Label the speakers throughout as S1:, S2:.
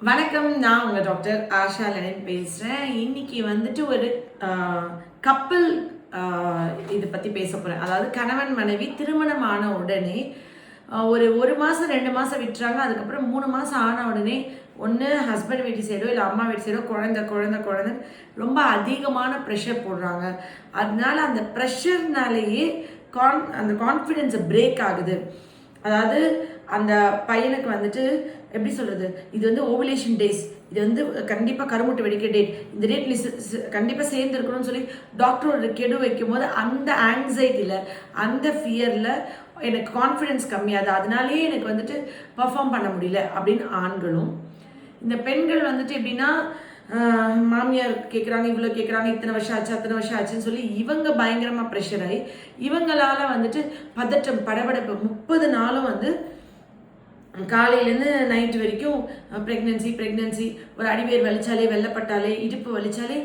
S1: வணக்கம். நான் உங்கள் டாக்டர் ஆஷா லெனின் பேசுகிறேன். இன்னைக்கு வந்துட்டு ஒரு கப்பல் இதை பற்றி பேச போகிறேன். அதாவது கணவன் மனைவி திருமணம் ஆன உடனே ஒரு மாதம் 2 மாதம் விட்டுறாங்க. அதுக்கப்புறம் 3 மாதம் ஆன உடனே ஒன்று ஹஸ்பண்ட் வீட்டு சைடோ இல்லை அம்மா வீட்டு சைடோ குழந்தை ரொம்ப அதிகமான ப்ரெஷர் போடுறாங்க. அதனால அந்த ப்ரெஷர்னாலேயே அந்த கான்ஃபிடென்ஸை பிரேக் ஆகுது. அதாவது அந்த பையனுக்கு வந்துட்டு எப்படி சொல்கிறது, இது வந்து ஓவுலேஷன் டேஸ், இது வந்து கண்டிப்பாக கருமுட்டை வெடிக்கிற டேட், இந்த டேட் நீ கண்டிப்பாக சேர்ந்துருக்கணும்னு சொல்லி டாக்டர் ஒரு கெடு வைக்கும் போது அந்த ஆங்ஸைட்டியில் அந்த ஃபியரில் எனக்கு கான்ஃபிடென்ஸ் கம்மியாது, அதனாலேயே எனக்கு வந்துட்டு பர்ஃபார்ம் பண்ண முடியல அப்படின்னு ஆண்களும், இந்த பெண்கள் வந்துட்டு எப்படின்னா மாமியார் கேட்குறாங்க, இவ்வளோ கேட்குறாங்க, இத்தனை வருஷம் ஆச்சு அத்தனை வருஷம் ஆச்சுன்னு சொல்லி இவங்க பயங்கரமாக ப்ரெஷர் ஆகி இவங்களால வந்துட்டு பதட்டம் படபடப்பு 30 நாளும் வந்து காலையிலேருந்து நைட்டு வரைக்கும் ப்ரெக்னென்சி ஒரு அடிவேர் வலிச்சாலே வெள்ளப்பட்டாலே இடுப்பு வலிச்சாலே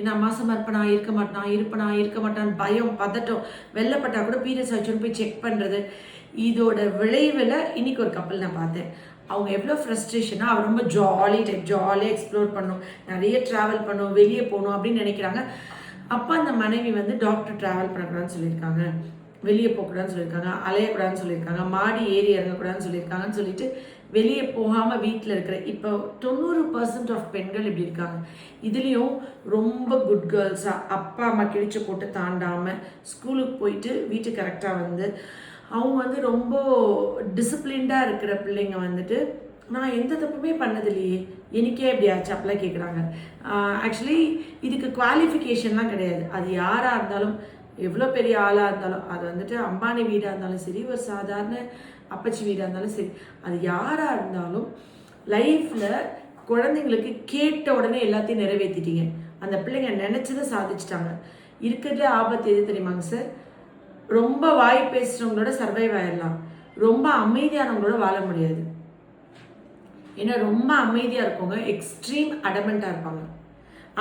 S1: நான் மாசமாக இருக்க மாட்டான்னு பயம் பதட்டம், வெள்ளப்பட்டா கூட பீரியட்ஸ் ஆச்சுன்னு போய் செக் பண்ணுறது. இதோட விளைவில் இன்னைக்கு ஒரு கப்பல் நான் பார்த்தேன். அவங்க எவ்வளோ ஃப்ரஸ்ட்ரேஷனாக அவர் ரொம்ப ஜாலியாக எக்ஸ்ப்ளோர் பண்ணணும், நிறைய ட்ராவல் பண்ணணும், வெளியே போகணும் அப்படின்னு நினைக்கிறாங்க. அப்போ அந்த மனைவி வந்து டாக்டர் ட்ராவல் பண்ணக்கூடாதுன்னு சொல்லியிருக்காங்க, வெளியே போகக்கூடாதுன்னு சொல்லியிருக்காங்க, அலையக்கூடாதுன்னு சொல்லியிருக்காங்க, மாடி ஏறி இறங்கக்கூடாதுன்னு சொல்லியிருக்காங்கன்னு சொல்லிட்டு வெளியே போகாமல் வீட்டில் இருக்கிற இப்போ 90% ஆஃப் பெண்கள் இப்படி இருக்காங்க. இதுலேயும் ரொம்ப குட் கேர்ள்ஸாக அப்பா அம்மா கிழிச்சு போட்டு தாண்டாமல் ஸ்கூலுக்கு போயிட்டு வீட்டுக்கு கரெக்டாக வந்து அவங்க வந்து ரொம்ப டிசிப்ளின்டாக இருக்கிற பிள்ளைங்க வந்துட்டு நான் எந்த தப்புமே பண்ணதில்லையே எனக்கே எப்படி ஆச்சு அப்பெல்லாம் கேட்குறாங்க. ஆக்சுவலி இதுக்கு குவாலிஃபிகேஷன்லாம் கிடையாது. அது யாராக இருந்தாலும், எவ்வளோ பெரிய ஆளாக இருந்தாலும், அது வந்துட்டு அம்பானி வீடாக இருந்தாலும் சரி, ஒரு சாதாரண அப்பச்சி வீடாக இருந்தாலும் சரி, அது யாராக இருந்தாலும் லைஃப்பில் குழந்தைங்களுக்கு கேட்ட உடனே எல்லாத்தையும் நிறைவேற்றிட்டீங்க, அந்த பிள்ளைங்க நினச்சதை சாதிச்சிட்டாங்க. இருக்கிறதுல ஆபத்து எது தெரியுமாங்க சார்? ரொம்ப வாய் பேசுகிறவங்களோட சர்வைவ் ஆயிடலாம், ரொம்ப அமைதியானவங்களோட வாழ முடியாது. ஏன்னா ரொம்ப அமைதியாக இருக்கவங்க எக்ஸ்ட்ரீம் அடமெண்ட்டாக இருப்பாங்க.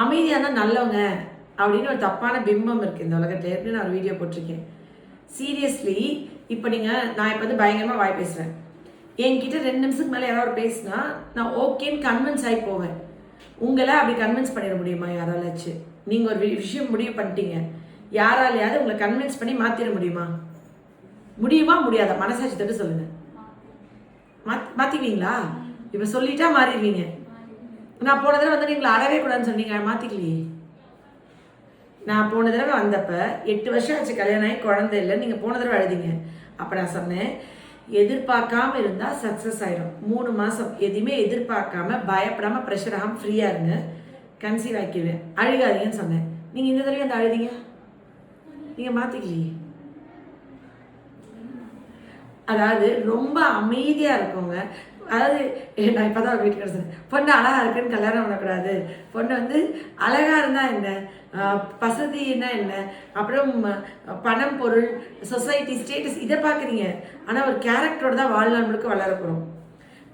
S1: அமைதியாக தான் நல்லவங்க அப்படின்னு ஒரு தப்பான பிம்பம் இருக்குது இந்த உலகத்தில். ஏற்கனவே நான் ஒரு வீடியோ போட்டிருக்கேன். சீரியஸ்லி இப்போ நான் இப்போ வந்து பயங்கரமாக வாய் பேசுகிறேன், என்கிட்ட 2 நிமிஷத்துக்கு மேலே யாராவது பேசினா நான் ஓகேன்னு கன்வின்ஸ் ஆகி போவேன். உங்களை அப்படி கன்வின்ஸ் பண்ணிட முடியுமா யாராலாச்சும்? நீங்கள் ஒரு விஷயம் முடிவு பண்ணிட்டீங்க, யாராலையாவது உங்களை கன்வின்ஸ் பண்ணி மாற்றிட முடியுமா? முடியாதா? மனசாட்சி தட்டு சொல்லுங்கள். மாற்றிக்குவீங்களா? இப்போ சொல்லிட்டா மாறிடுவீங்க. நான் போன தடவை வந்து நீங்களை அறவே கூடாதுன்னு சொன்னீங்க, மாற்றிக்கலையே. நான் போன தடவை வந்தப்போ 8 வருஷம் ஆச்சு கல்யாணம் ஆகி குழந்தை இல்லை, நீங்கள் போன தடவை அழுதிங்க. அப்போ நான் சொன்னேன், எதிர்பார்க்காம இருந்தால் சக்ஸஸ் ஆகிடும். 3 மாதம் எதுவுமே எதிர்பார்க்காம பயப்படாமல் ப்ரெஷர் ஆகாமல் ஃப்ரீயாக இருங்க, கன்சீவ் ஆக்கிடுவேன், அழுகாதீங்கன்னு சொன்னேன். நீங்கள் இந்த தடவை அந்த அழுதிங்க, நீங்கள் மாற்றிக்கலையே. அதாவது ரொம்ப அமைதியாக இருக்கவங்க, அதாவது நான் இப்போ தான் வீட்டுக்கு சொன்னேன், பொண்ணு அழகாக இருக்குன்னு கல்யாணம் பண்ணக்கூடாது, பொண்ணு வந்து அழகாக இருந்தால் என்ன, வசதினா என்ன, அப்புறம் பணம் பொருள் சொசைட்டி ஸ்டேட்டஸ் இதை பார்க்குறீங்க. ஆனால் ஒரு கேரக்டரோடு தான் வாழ்நாள் முழுக்க வளர போகிறோம்.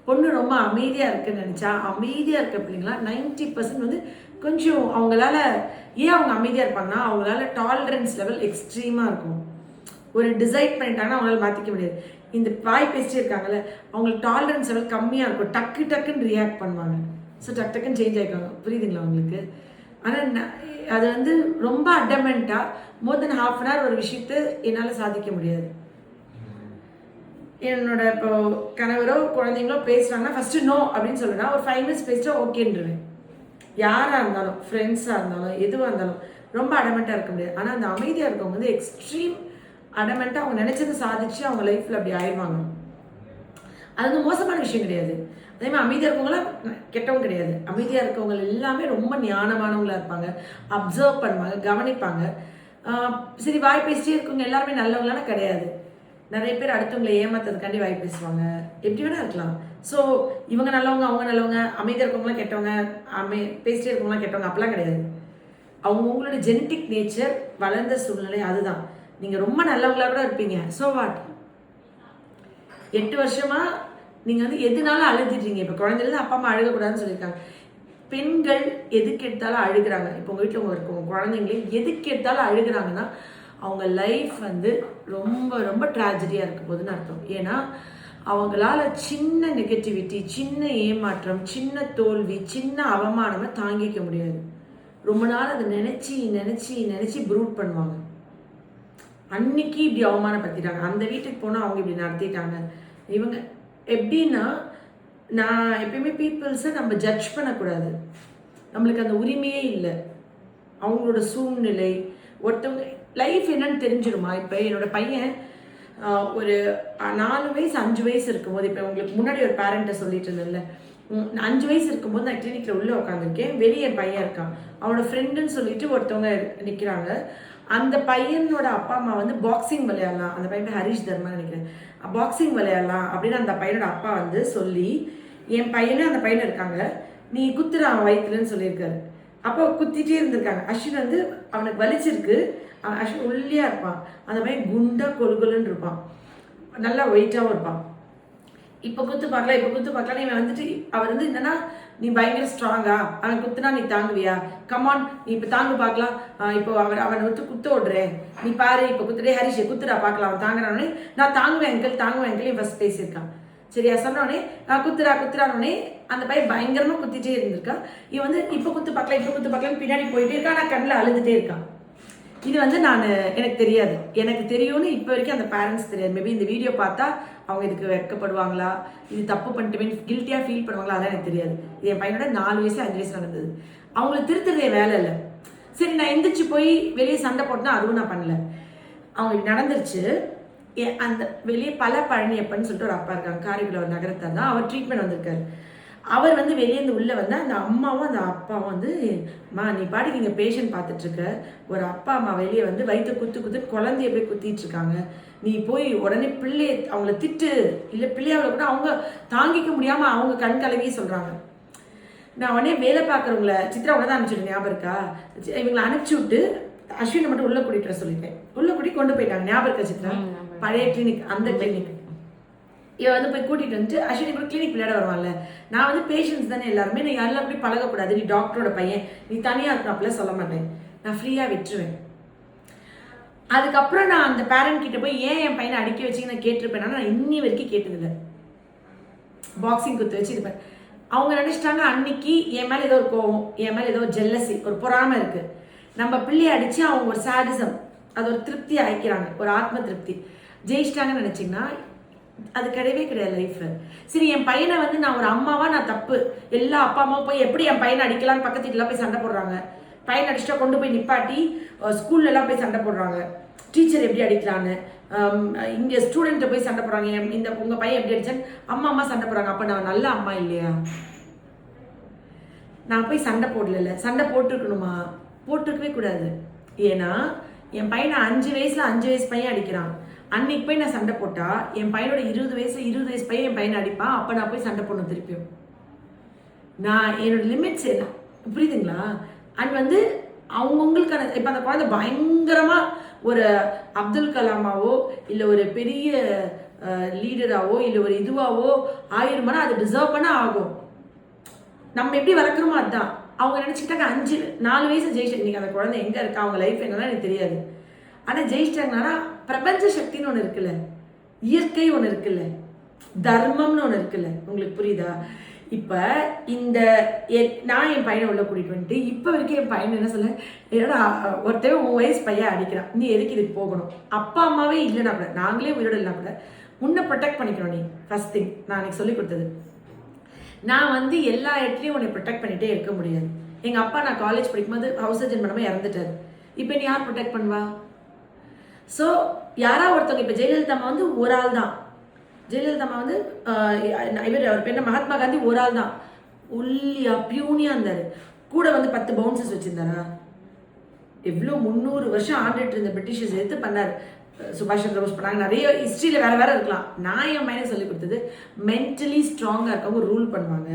S1: பொண்ணு ரொம்ப அமைதியாக இருக்குன்னு நினச்சா, அமைதியாக இருக்க பிள்ளைங்களா 90% வந்து கொஞ்சம் அவங்களால, ஏன் அவங்க அமைதியாக இருப்பாங்கன்னா அவங்களால டாலரன்ஸ் லெவல் எக்ஸ்ட்ரீமாக இருக்கும். ஒரு டிசைட் பண்ணிட்டாங்கன்னா அவங்களால மாற்றிக்க முடியாது. இந்த வாய் பேசிட்டே இருக்காங்கல்ல, அவங்களுக்கு டாலரன்ஸ் லெவல் கம்மியாக இருக்கும், டக்குன்னு ரியாக்ட் பண்ணுவாங்க. ஸோ டக்குன்னு சேஞ்ச் ஆகிக்குவாங்க. புரியுதுங்களா உங்களுக்கு? ஆனால் அது வந்து ரொம்ப அடமெண்ட்டாக மோர் தென் ½ அன் ஹவர் ஒரு விஷயத்தை என்னால் சாதிக்க முடியாது. என்னோட இப்போ கணவரோ குழந்தைங்களோ பேசுகிறாங்கன்னா ஃபஸ்ட்டு நோ அப்படின்னு சொல்லுன்னா ஒரு 5 மினிட்ஸ் பேசிட்டா ஓகேன்றுவேன். யாராக இருந்தாலும், ஃப்ரெண்ட்ஸாக இருந்தாலும், எதுவாக இருந்தாலும் ரொம்ப அடமெண்ட்டாக இருக்க முடியாது. ஆனால் அந்த அமைதியாக இருக்கவங்க வந்து எக்ஸ்ட்ரீம் அடமெண்ட்டாக அவங்க நினச்சதை சாதிச்சு அவங்க லைஃப்பில் அப்படி ஆயிடுவாங்க. அது வந்து மோசமான விஷயம் கிடையாது. அதே மாதிரி அமைதியாக இருக்கவங்களாம் கெட்டவங்க கிடையாது. அமைதியாக இருக்கவங்க எல்லாமே ரொம்ப ஞானமானவங்களாக இருப்பாங்க, அப்சர்வ் பண்ணுவாங்க, கவனிப்பாங்க. சரி, வாய் பேசிட்டே இருக்கவங்க எல்லாருமே நல்லவங்களான கிடையாது. நிறைய பேர் அடுத்தவங்களை ஏமாத்துறதுக்காண்டி வாய் பேசுவாங்க, எப்படி வேணா இருக்கலாம். ஸோ இவங்க நல்லவங்க அவங்க நல்லவங்க, அமைதியாக இருக்கவங்களாம் கெட்டவங்க, பேசிட்டே இருக்கவங்களாம் கெட்டவங்க அப்படிலாம் கிடையாது. அவங்கவுங்களோட ஜெனட்டிக் நேச்சர், வளர்ந்த சூழ்நிலை அதுதான். நீங்கள் ரொம்ப நல்லவங்களா கூட இருப்பீங்க, ஸோ வாட்? 8 வருஷமாக நீங்கள் வந்து எதுனாலும் அழுதுட்டீங்க. இப்போ குழந்தைலேருந்து அப்பா அம்மா அழுகக்கூடாதுன்னு சொல்லியிருக்காங்க. பெண்கள் எதுக்கு எடுத்தாலும் அழுகிறாங்க. இப்போ உங்கள் வீட்டில் இருக்கவங்க குழந்தைங்களே எதுக்கு எடுத்தாலும் அழுகிறாங்கன்னா அவங்க லைஃப் வந்து ரொம்ப ரொம்ப ட்ராஜடியாக இருக்க போகுதுன்னு அர்த்தம். ஏன்னா அவங்களால சின்ன நெகட்டிவிட்டி, சின்ன ஏமாற்றம், சின்ன தோல்வி, சின்ன அவமானமே தாங்கிக்க முடியாது. ரொம்ப நாள் அதை நினைச்சு நினைச்சு நினைச்சு ப்ரூட் பண்ணுவாங்க. அன்னைக்கு இப்படி அவமானப்படுத்திட்டாங்க, அந்த வீட்டுக்கு போனால் அவங்க இப்படி நடத்திட்டாங்க. இவங்க எப்படின்னா, நான் எப்பயுமே பீப்புள்ஸை நம்ம ஜட்ஜ் பண்ணக்கூடாது. நம்மளுக்கு அந்த உரிமையே இல்லை. அவங்களோட சூழ்நிலை, ஒருத்தவங்க லைஃப் என்னன்னு தெரிஞ்சிருமா? இப்போ என்னோட பையன் ஒரு 4 வயசு 5 வயசு இருக்கும்போது, இப்போ உங்களுக்கு முன்னாடி ஒரு பேரண்ட்டை சொல்லிட்டு இருந்தேன்ல, 5 வயசு இருக்கும்போது நான் கிளினிக்கில் உள்ளே உட்காந்துருக்கேன். வெளியே பையன் இருக்கான், அவனோட ஃப்ரெண்டுன்னு சொல்லிட்டு ஒருத்தவங்க நிற்கிறாங்க. அந்த பையனோட அப்பா அம்மா வந்து பாக்ஸிங் விளையாடலாம், அந்த பையன் ஹரிஷ் தர்மா நினைக்கிறேன், பாக்ஸிங் விளையாடலாம் அப்படின்னு அந்த பையனோட அப்பா வந்து சொல்லி, என் பையனும் அந்த பையன் இருக்காங்க, நீ குத்துற அவன் வயிற்றுலன்னு சொல்லியிருக்காரு. அப்போ குத்திட்டே இருந்திருக்காங்க. அஸ்வின் வந்து அவனுக்கு வலிச்சிருக்கு, அஸ்வின் ஒல்லியாக இருப்பான், அந்த பையன் குண்டா கொலுன்னு இருப்பான், நல்லா வெயிட்டாகவும் இருப்பான். இப்போ குத்து பார்க்கலாம், இப்போ குத்து பார்க்கலாம். இவன் வந்துட்டு அவர் வந்து என்னன்னா, நீ பயங்கர ஸ்ட்ராங்கா, அவன் குத்துனா நீ தாங்குவியா, கமான் நீ இப்போ தாங்கு பார்க்கலாம், இப்போ அவனை வந்து குத்த விடுறேன், நீ பாரு இப்போ குத்துட்டே ஹரிஷ் குத்துடா பார்க்கலாம், அவன் தாங்குறானே, நான் தாங்குவேன் அங்கிள் இவன் ஃபர்ஸ்ட் பேசியிருக்கான். சரியா சொன்னோடனே குத்துறானோடனே அந்த பையன் பயங்கரமா குத்திட்டே இருந்திருக்கான். இவன் வந்து இப்போ குத்து பார்க்கலாம் பின்னாடி போயிட்டே இருக்கான், நான் கண்ணில் அழுதுட்டே இருக்கான். இது வந்து எனக்கு தெரியாது, எனக்கு தெரியும்னு இப்போ வரைக்கும் அந்த பேரண்ட்ஸ் தெரியாது. மேபி இந்த வீடியோ பார்த்தா அவங்க இதுக்கு வெட்கப்படுவாங்களா, இது தப்பு பண்ணிட்டு கில்ட்டியாக ஃபீல் பண்ணுவாங்களா, அதான் எனக்கு தெரியாது. இது என் பையனோட 4 வயசு 5 வயசு நடந்தது. அவங்களை திருத்துறதே வேலை இல்லை. சரி, நான் எந்திரிச்சு போய் வெளியே சண்டை போட்டேன்னா அதுவும் நான் பண்ணல. அவங்களுக்கு நடந்துருச்சு. அந்த வெளியே பழனியப்பன்னு சொல்லிட்டு ஒரு அப்பா இருக்காங்க, காரைக்குடி நகரத்தார் தான். அவர் ட்ரீட்மெண்ட் வந்திருக்காரு. அவர் வந்து வெளியேந்து உள்ளே வந்தால் அந்த அம்மாவும் அந்த அப்பாவும் வந்து, நீ பாட்டுக்கு இங்கே பேஷண்ட் பார்த்துட்ருக்க, ஒரு அப்பா அம்மா வெளியே வந்து வயிற்று குத்து குழந்தைய போய் குத்திட்டு இருக்காங்க, நீ போய் உடனே பிள்ளைய அவங்கள திட்டு, இல்லை பிள்ளையாவில் கூட அவங்க தாங்கிக்க முடியாமல் அவங்க கண் கலங்கி சொல்கிறாங்க. நான் உடனே வேலை பார்க்குறவங்கள சித்ரா உடனே தான் அனுப்பிச்சுட்டு ஞாபகம் இருக்கா, இவங்களை அனுப்பிச்சி விட்டு அஸ்வினை மட்டும் உள்ளே கூட்டிகிட்டு வர சொல்லிட்டேன். உள்ளே கூட்டி கொண்டு போயிட்டாங்க, ஞாபகம் இருக்கா சித்ரா, பழைய கிளினிக், அந்த கிளினிக். இவன் வந்து போய் கூட்டிகிட்டு வந்துட்டு அஸ்வினி கூட கிளினிக் விளையாட வருவான்ல, நான் வந்து பேஷண்ட்ஸ் தானே எல்லாருமே, நான் யாரெல்லாம் அப்படி பழகக்கூடாது, நீ டாக்டரோட பையன், நீ தனியாக இருக்கணும் சொல்ல மாட்டேன், நான் ஃப்ரீயாக விட்டுருவேன். அதுக்கப்புறம் நான் அந்த பேரண்ட் கிட்ட போய் ஏன் என் பையனை அடிக்க வச்சிங்க நான் கேட்டிருப்பேன். நான் இன்னி வரைக்கும் கேட்டதில்லை. பாக்ஸிங் குத்து வச்சு இருப்பேன். அவங்க நினைச்சிட்டாங்க அன்னைக்கு என் மேலே ஏதோ ஒரு கோவம், என் மேலே ஏதோ ஒரு ஜெல்லசி, ஒரு பொறாமை இருக்குது, நம்ம பிள்ளையை அடித்து அவங்க ஒரு சாடிசம், அது ஒரு திருப்தி ஆயிக்கிறாங்க, ஒரு ஆத்ம திருப்தி ஜெயிச்சிட்டாங்கன்னு நினச்சிங்கன்னா அது கிடையவே கிடையாது லைஃப்பில். சரி, என் பையனை வந்து நான் ஒரு அம்மாவா நான் தப்பு, எல்லா அப்பா அம்மாவும் போய் எப்படி என் பையனை அடிக்கலான்னு பக்கத்து வீட்டுலாம் போய் சண்டை போடுறாங்க, பையனை அடிச்சுட்டா கொண்டு போய் நிப்பாட்டி ஸ்கூல்லலாம் போய் சண்டை போடுறாங்க, டீச்சர் எப்படி அடிக்கலான்னு, இங்கே ஸ்டூடெண்ட்டை போய் சண்டை போடுறாங்க, இந்த உங்கள் பையன் எப்படி அடிச்சான்னு அம்மா சண்டை போடுறாங்க. அப்போ நான் நல்ல அம்மா இல்லையா? நான் போய் சண்டை போடல, சண்டை போட்டிருக்கணுமா? போட்டிருக்கவே கூடாது. ஏன்னா என் பையனை 5 வயசு பையன் அடிக்கிறான், அன்னைக்கு போய் நான் சண்டை போட்டா என் பையனோட 20 வயசு பையன் என் பையனை அடிப்பான், அப்போ நான் போய் சண்டை போடணும் திருப்பியும். நான் என்னோட லிமிட்ஸ் என்ன, புரியுதுங்களா? அண்ட் வந்து அவங்கவுங்களுக்கான, இப்போ அந்த குழந்தை பயங்கரமாக ஒரு அப்துல் கலாமாவோ இல்லை ஒரு பெரிய லீடராகவோ இல்லை ஒரு இதுவாகவோ ஆயிருமானா அது டிசர்வ் பண்ண ஆகும். நம்ம எப்படி வளர்க்குறோமோ அதுதான். அவங்க நினச்சிக்கிட்டாங்க 4 வயசு ஜெயிச்சிட்டு, இன்னைக்கு அந்த குழந்தை எங்கே இருக்கா, அவங்க லைஃப் என்னன்னா எனக்கு தெரியாது, ஆனால் ஜெயிச்சிட்டாங்கன்னா பிரபஞ்ச சக்தின்னு ஒன்று இருக்குல்ல, இயற்கை ஒன்று இருக்குல்ல, தர்மம்னு ஒன்று இருக்குல்ல, உங்களுக்கு புரியுதா? இப்போ நான் என் பையனை உள்ள கூட்டிகிட்டு வந்துட்டு இப்போ வரைக்கும் என் பையன் என்ன சொல்ல, ஏன்னா ஒருத்தவன் 3 வயசு பையன் அடிக்கிறான், நீ எதுக்கு இதுக்கு போகணும்? அப்பா அம்மாவே இல்லைனா கூட, நாங்களே உயிரோடு இல்லைனா கூட உன்னை ப்ரொடெக்ட் பண்ணிக்கணும். நீ ஃபர்ஸ்ட் திங் நான் எனக்கு சொல்லி கொடுத்தது. நான் வந்து எல்லா இடத்துலையும் உன்னை ப்ரொடெக்ட் பண்ணிகிட்டே இருக்க முடியாது. எங்கள் அப்பா நான் காலேஜ் படிக்கும்போது ஹவுஸ் சர்ஜன் பண்ணாமல் இறந்துட்டார். இப்போ நீ யார் ப்ரொடெக்ட் பண்ணுவா? ஸோ யாராவது ஒருத்தவங்க, இப்போ ஜெயலலிதா அம்மா வந்து ஒரு ஆள் தான், ஜெயலலிதா அம்மா வந்து அவர் பெண்ண மகாத்மா காந்தி ஒரு ஆள் தான், ஒல்லியா பியூனியா இருந்தார், கூட வந்து 10 பவுன்சஸ் வச்சுருந்தாரா? எவ்வளோ 300 வருஷம் ஆண்டுட்டு இருந்த பிரிட்டிஷர்ஸ் எடுத்து பண்ணார். சுபாஷ் சந்திர போஸ் பண்ணாங்க, நிறைய ஹிஸ்ட்ரியில் வேறு இருக்கலாம். நான் என் மைனை சொல்லி கொடுத்தது, மென்டலி ஸ்ட்ராங்காக இருக்கவங்க ரூல் பண்ணுவாங்க,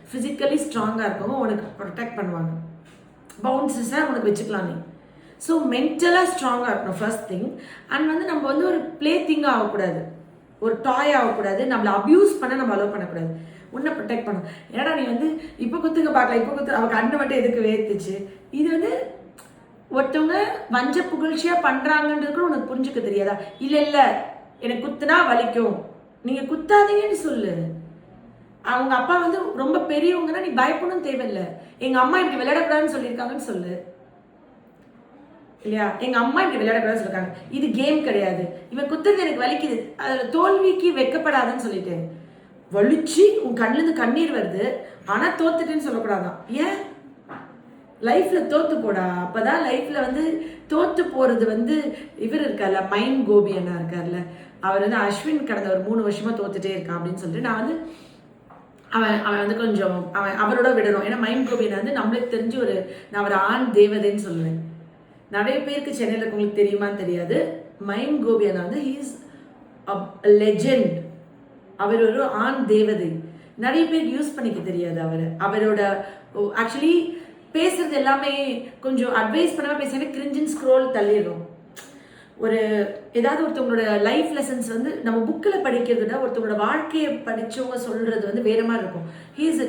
S1: ஃபிசிக்கலி ஸ்ட்ராங்காக இருக்கவங்க உனக்கு ப்ரொடெக்ட் பண்ணுவாங்க, பவுன்சஸாக உனக்கு வச்சுக்கலாம் நீ. ஸோ மென்டலாக ஸ்ட்ராங்காக இருக்கணும் ஃபர்ஸ்ட் திங். அண்ட் வந்து நம்ம வந்து ஒரு ப்ளே திங்காக ஆகக்கூடாது, ஒரு டாய் ஆகக்கூடாது, நம்மளை அப்யூஸ் பண்ண நம்ம அலோவ் பண்ணக்கூடாது, உன்னை ப்ரொடெக்ட் பண்ணும். ஏன்னா நீ வந்து இப்போ குத்துங்க பார்க்கலாம், இப்போ குத்து அவள் கண்ணு மட்டும் எதுக்கு வேர்த்துச்சு, இது வந்து ஒருத்தவங்க வஞ்ச புகழ்ச்சியாக பண்ணுறாங்கன்றது உனக்கு புரிஞ்சுக்க தெரியாதா? இல்லை எனக்கு குத்துனா வலிக்கும், நீங்க குத்தாதீங்கன்னு சொல்லு. அவங்க அப்பா வந்து ரொம்ப பெரியவங்கன்னா நீ பயப்படணும் தேவையில்லை. எங்க அம்மா இப்படி விளையாடக்கூடாதுன்னு சொல்லியிருக்காங்கன்னு சொல்லு இல்லையா. எங்க அம்மா இப்படி விளையாடக்கூடாதுன்னு சொல்லிருக்காங்க, இது கேம் கிடையாது, இவன் குத்துறது எனக்கு வலிக்குது, அதுல தோல்விக்கு வெக்கப்படாதுன்னு சொல்லிட்டு வலிச்சு உன் கண்ணுல கண்ணீர் வருது ஆனா தோத்துட்டேன்னு சொல்லக்கூடாதான். ஏன் லைஃப்ல தோத்து போடா. அப்பதான் லைஃப்ல வந்து தோத்து போறது வந்து இவர் இருக்கார்ல மைம் கோபி அண்ணா இருக்கார்ல, அவர் வந்து அஸ்வின் கடந்த ஒரு 3 வருஷமா தோத்துட்டே இருக்கான் அப்படின்னு சொல்லிட்டு நான் வந்து அவன் வந்து கொஞ்சம் அவரோட விடணும். ஏன்னா மைம் கோபியை வந்து நம்மளுக்கு தெரிஞ்சு நான் ஒரு ஆண் தேவதைன்னு சொல்லுவேன். நிறைய பேருக்கு சென்னையில் உங்களுக்கு தெரியுமான்னு தெரியாது. மைம் கோபியனா வந்து ஹீஸ் லெஜெண்ட். அவர் ஒரு ஆண் தேவதை. நிறைய பேருக்கு யூஸ் பண்ணிக்க தெரியாது அவரோட ஆக்சுவலி பேசுறது எல்லாமே கொஞ்சம் அட்வைஸ் பண்ணாம பேசுறது கிரிஞ்சின் ஸ்க்ரோல் தள்ளிடும். ஏதாவது ஒருத்தவங்களோட லைஃப் லெசன்ஸ் வந்து நம்ம புக்கில் படிக்கிறத விட ஒருத்தவங்களோட வாழ்க்கையை படிச்சவங்க சொல்றது வந்து வேற மாதிரி இருக்கும். He is a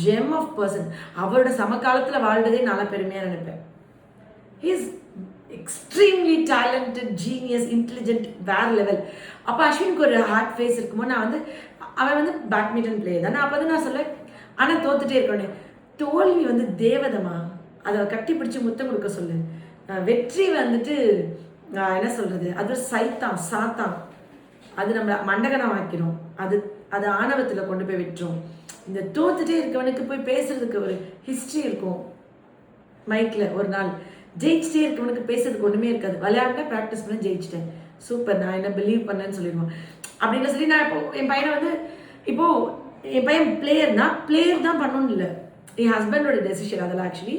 S1: gem of person. அவரோட சமகாலத்தில் வாழ்றதே நல்லா பெருமையாக நினைப்பேன். He is extremely talented, genius, intelligent, வேற லெவல். அப்போ அஸ்வினுக்கு ஒரு ஹார்ட் ஃபேஸ் இருக்குமோ நான் வந்து அவன் வந்து பேட்மிண்டன் பிளேயர் தான். அப்போ வந்து நான் சொல்ல ஆனால் தோத்துட்டே இருக்கேன். தோல்வி வந்து தேவதமா, அதை கட்டி பிடிச்சி முத்தம் கொடுக்க சொல்லு. வெற்றி வந்துட்டு என்ன சொல்றது, அது சைத்தான் சாத்தான், அது நம்ம மண்டகனம் ஆக்கிடும், அது ஆணவத்தில் கொண்டு போய் விட்டுரும். இந்த தோத்துட்டே இருக்கவனுக்கு போய் பேசுறதுக்கு ஒரு ஹிஸ்ட்ரி இருக்கும். மைக்ல ஒரு நாள் ஜெயிச்சிட்டே இருக்கவனுக்கு பேசுறதுக்கு ஒண்ணுமே இருக்காது. விளையாண்டா ப்ராக்டிஸ் பண்ண ஜெயிச்சிட்டேன், சூப்பர், நான் என்ன பிலீவ் பண்ணேன்னு சொல்லிடுவான். அப்படின்னு சொல்லி நான் இப்போ என் பையனை வந்து இப்போ என் பையன் பிளேயர் தான் பண்ணணும் இல்லை, என் ஹஸ்பண்டோட டெசிஷன். அதெல்லாம் ஆக்சுவலி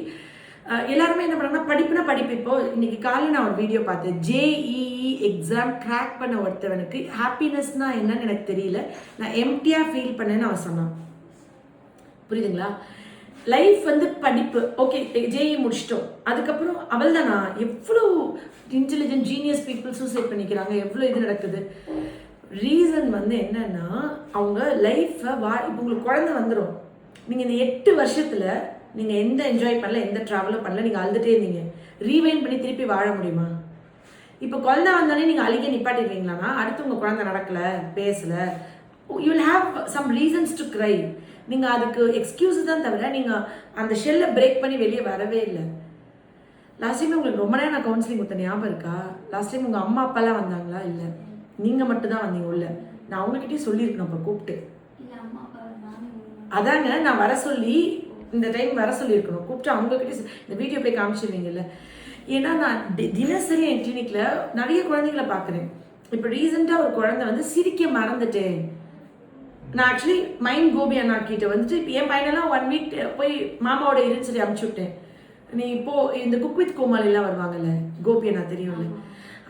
S1: எல்லாருமே என்ன பண்ணாங்கன்னா படிப்புனா படிப்பு. இப்போ இன்னைக்கு காலையில் நான் ஒரு வீடியோ பார்த்தேன், ஜேஇஇ எக்ஸாம் கிராக் பண்ண ஒருத்தவனுக்கு ஹாப்பினஸ்னா என்னன்னு எனக்கு தெரியல, நான் எம்டியா ஃபீல் பண்ணேன்னு அவன் சொன்னான். புரியுதுங்களா? லைஃப் வந்து படிப்பு. ஓகே, ஜேஇ முடிச்சிட்டோம், அதுக்கப்புறம் அவள் தானா எவ்வளோ இன்டெலிஜென்ட் ஜீனியஸ் பீப்புள் சூசைட் பண்ணிக்கிறாங்க, எவ்வளோ இது நடக்குது. ரீசன் வந்து என்னன்னா அவங்க லைஃப்பை இப்போ உங்களுக்கு குழந்தை வந்துடும், நீங்கள் இந்த 8 வருஷத்துல நீங்கள் எந்த என்ஜாய் பண்ணல, எந்த ட்ராவலும் பண்ணல, நீங்கள் அழுதுகிட்டே இருந்தீங்க. ரீவைண்ட் பண்ணி திருப்பி வாழ முடியுமா? இப்போ குழந்தை வந்தாலே நீங்கள் அழுக நிப்பாட்டிடுவீங்களான்னா அடுத்து உங்கள் குழந்தை நடக்கலை, பேசலை, you will have some reasons to cry. நீங்கள் அதுக்கு எக்ஸ்கியூஸ் தான் தவிர நீங்கள் அந்த ஷெல்லை பிரேக் பண்ணி வெளியே வரவே இல்லை. லாஸ்ட் டைம் உங்களுக்கு ரொம்ப நேரம் நான் கவுன்சிலிங் கொடுத்த ஞாபகம் இருக்கா? லாஸ்ட் டைம் உங்கள் அம்மா அப்பாலாம் வந்தாங்களா? இல்லை, நீங்கள் மட்டும்தான் வந்தீங்க உள்ள. நான் அவங்ககிட்டயே சொல்லியிருக்கணும் அப்போ கூப்பிட்டு. அதாங்க நான் வர சொல்லி இந்த டைம் வர சொல்லியிருக்கணும், கூப்பிட்டு அவங்ககிட்ட இந்த வீடியோ போய் காமிச்சிருவீங்கல்ல. ஏன்னா நான் தினசரி என் கிளினிக்ல நிறைய குழந்தைங்களை பார்க்குறேன். இப்போ ரீசெண்டாக ஒரு குழந்தை வந்து சிரிக்க மறந்துட்டேன். நான் ஆக்சுவலி மைண்ட் கோபி அண்ணா கிட்ட வந்துட்டு இப்போ என் பையனெல்லாம் 1 வீக் போய் மாமாவோட இருன்னு சொல்லி அனுப்பிச்சு விட்டேன். நீ இப்போ இந்த குக் வித் கோமாளிலாம் வருவாங்கல்ல, கோபி அண்ணா தெரியும்ல,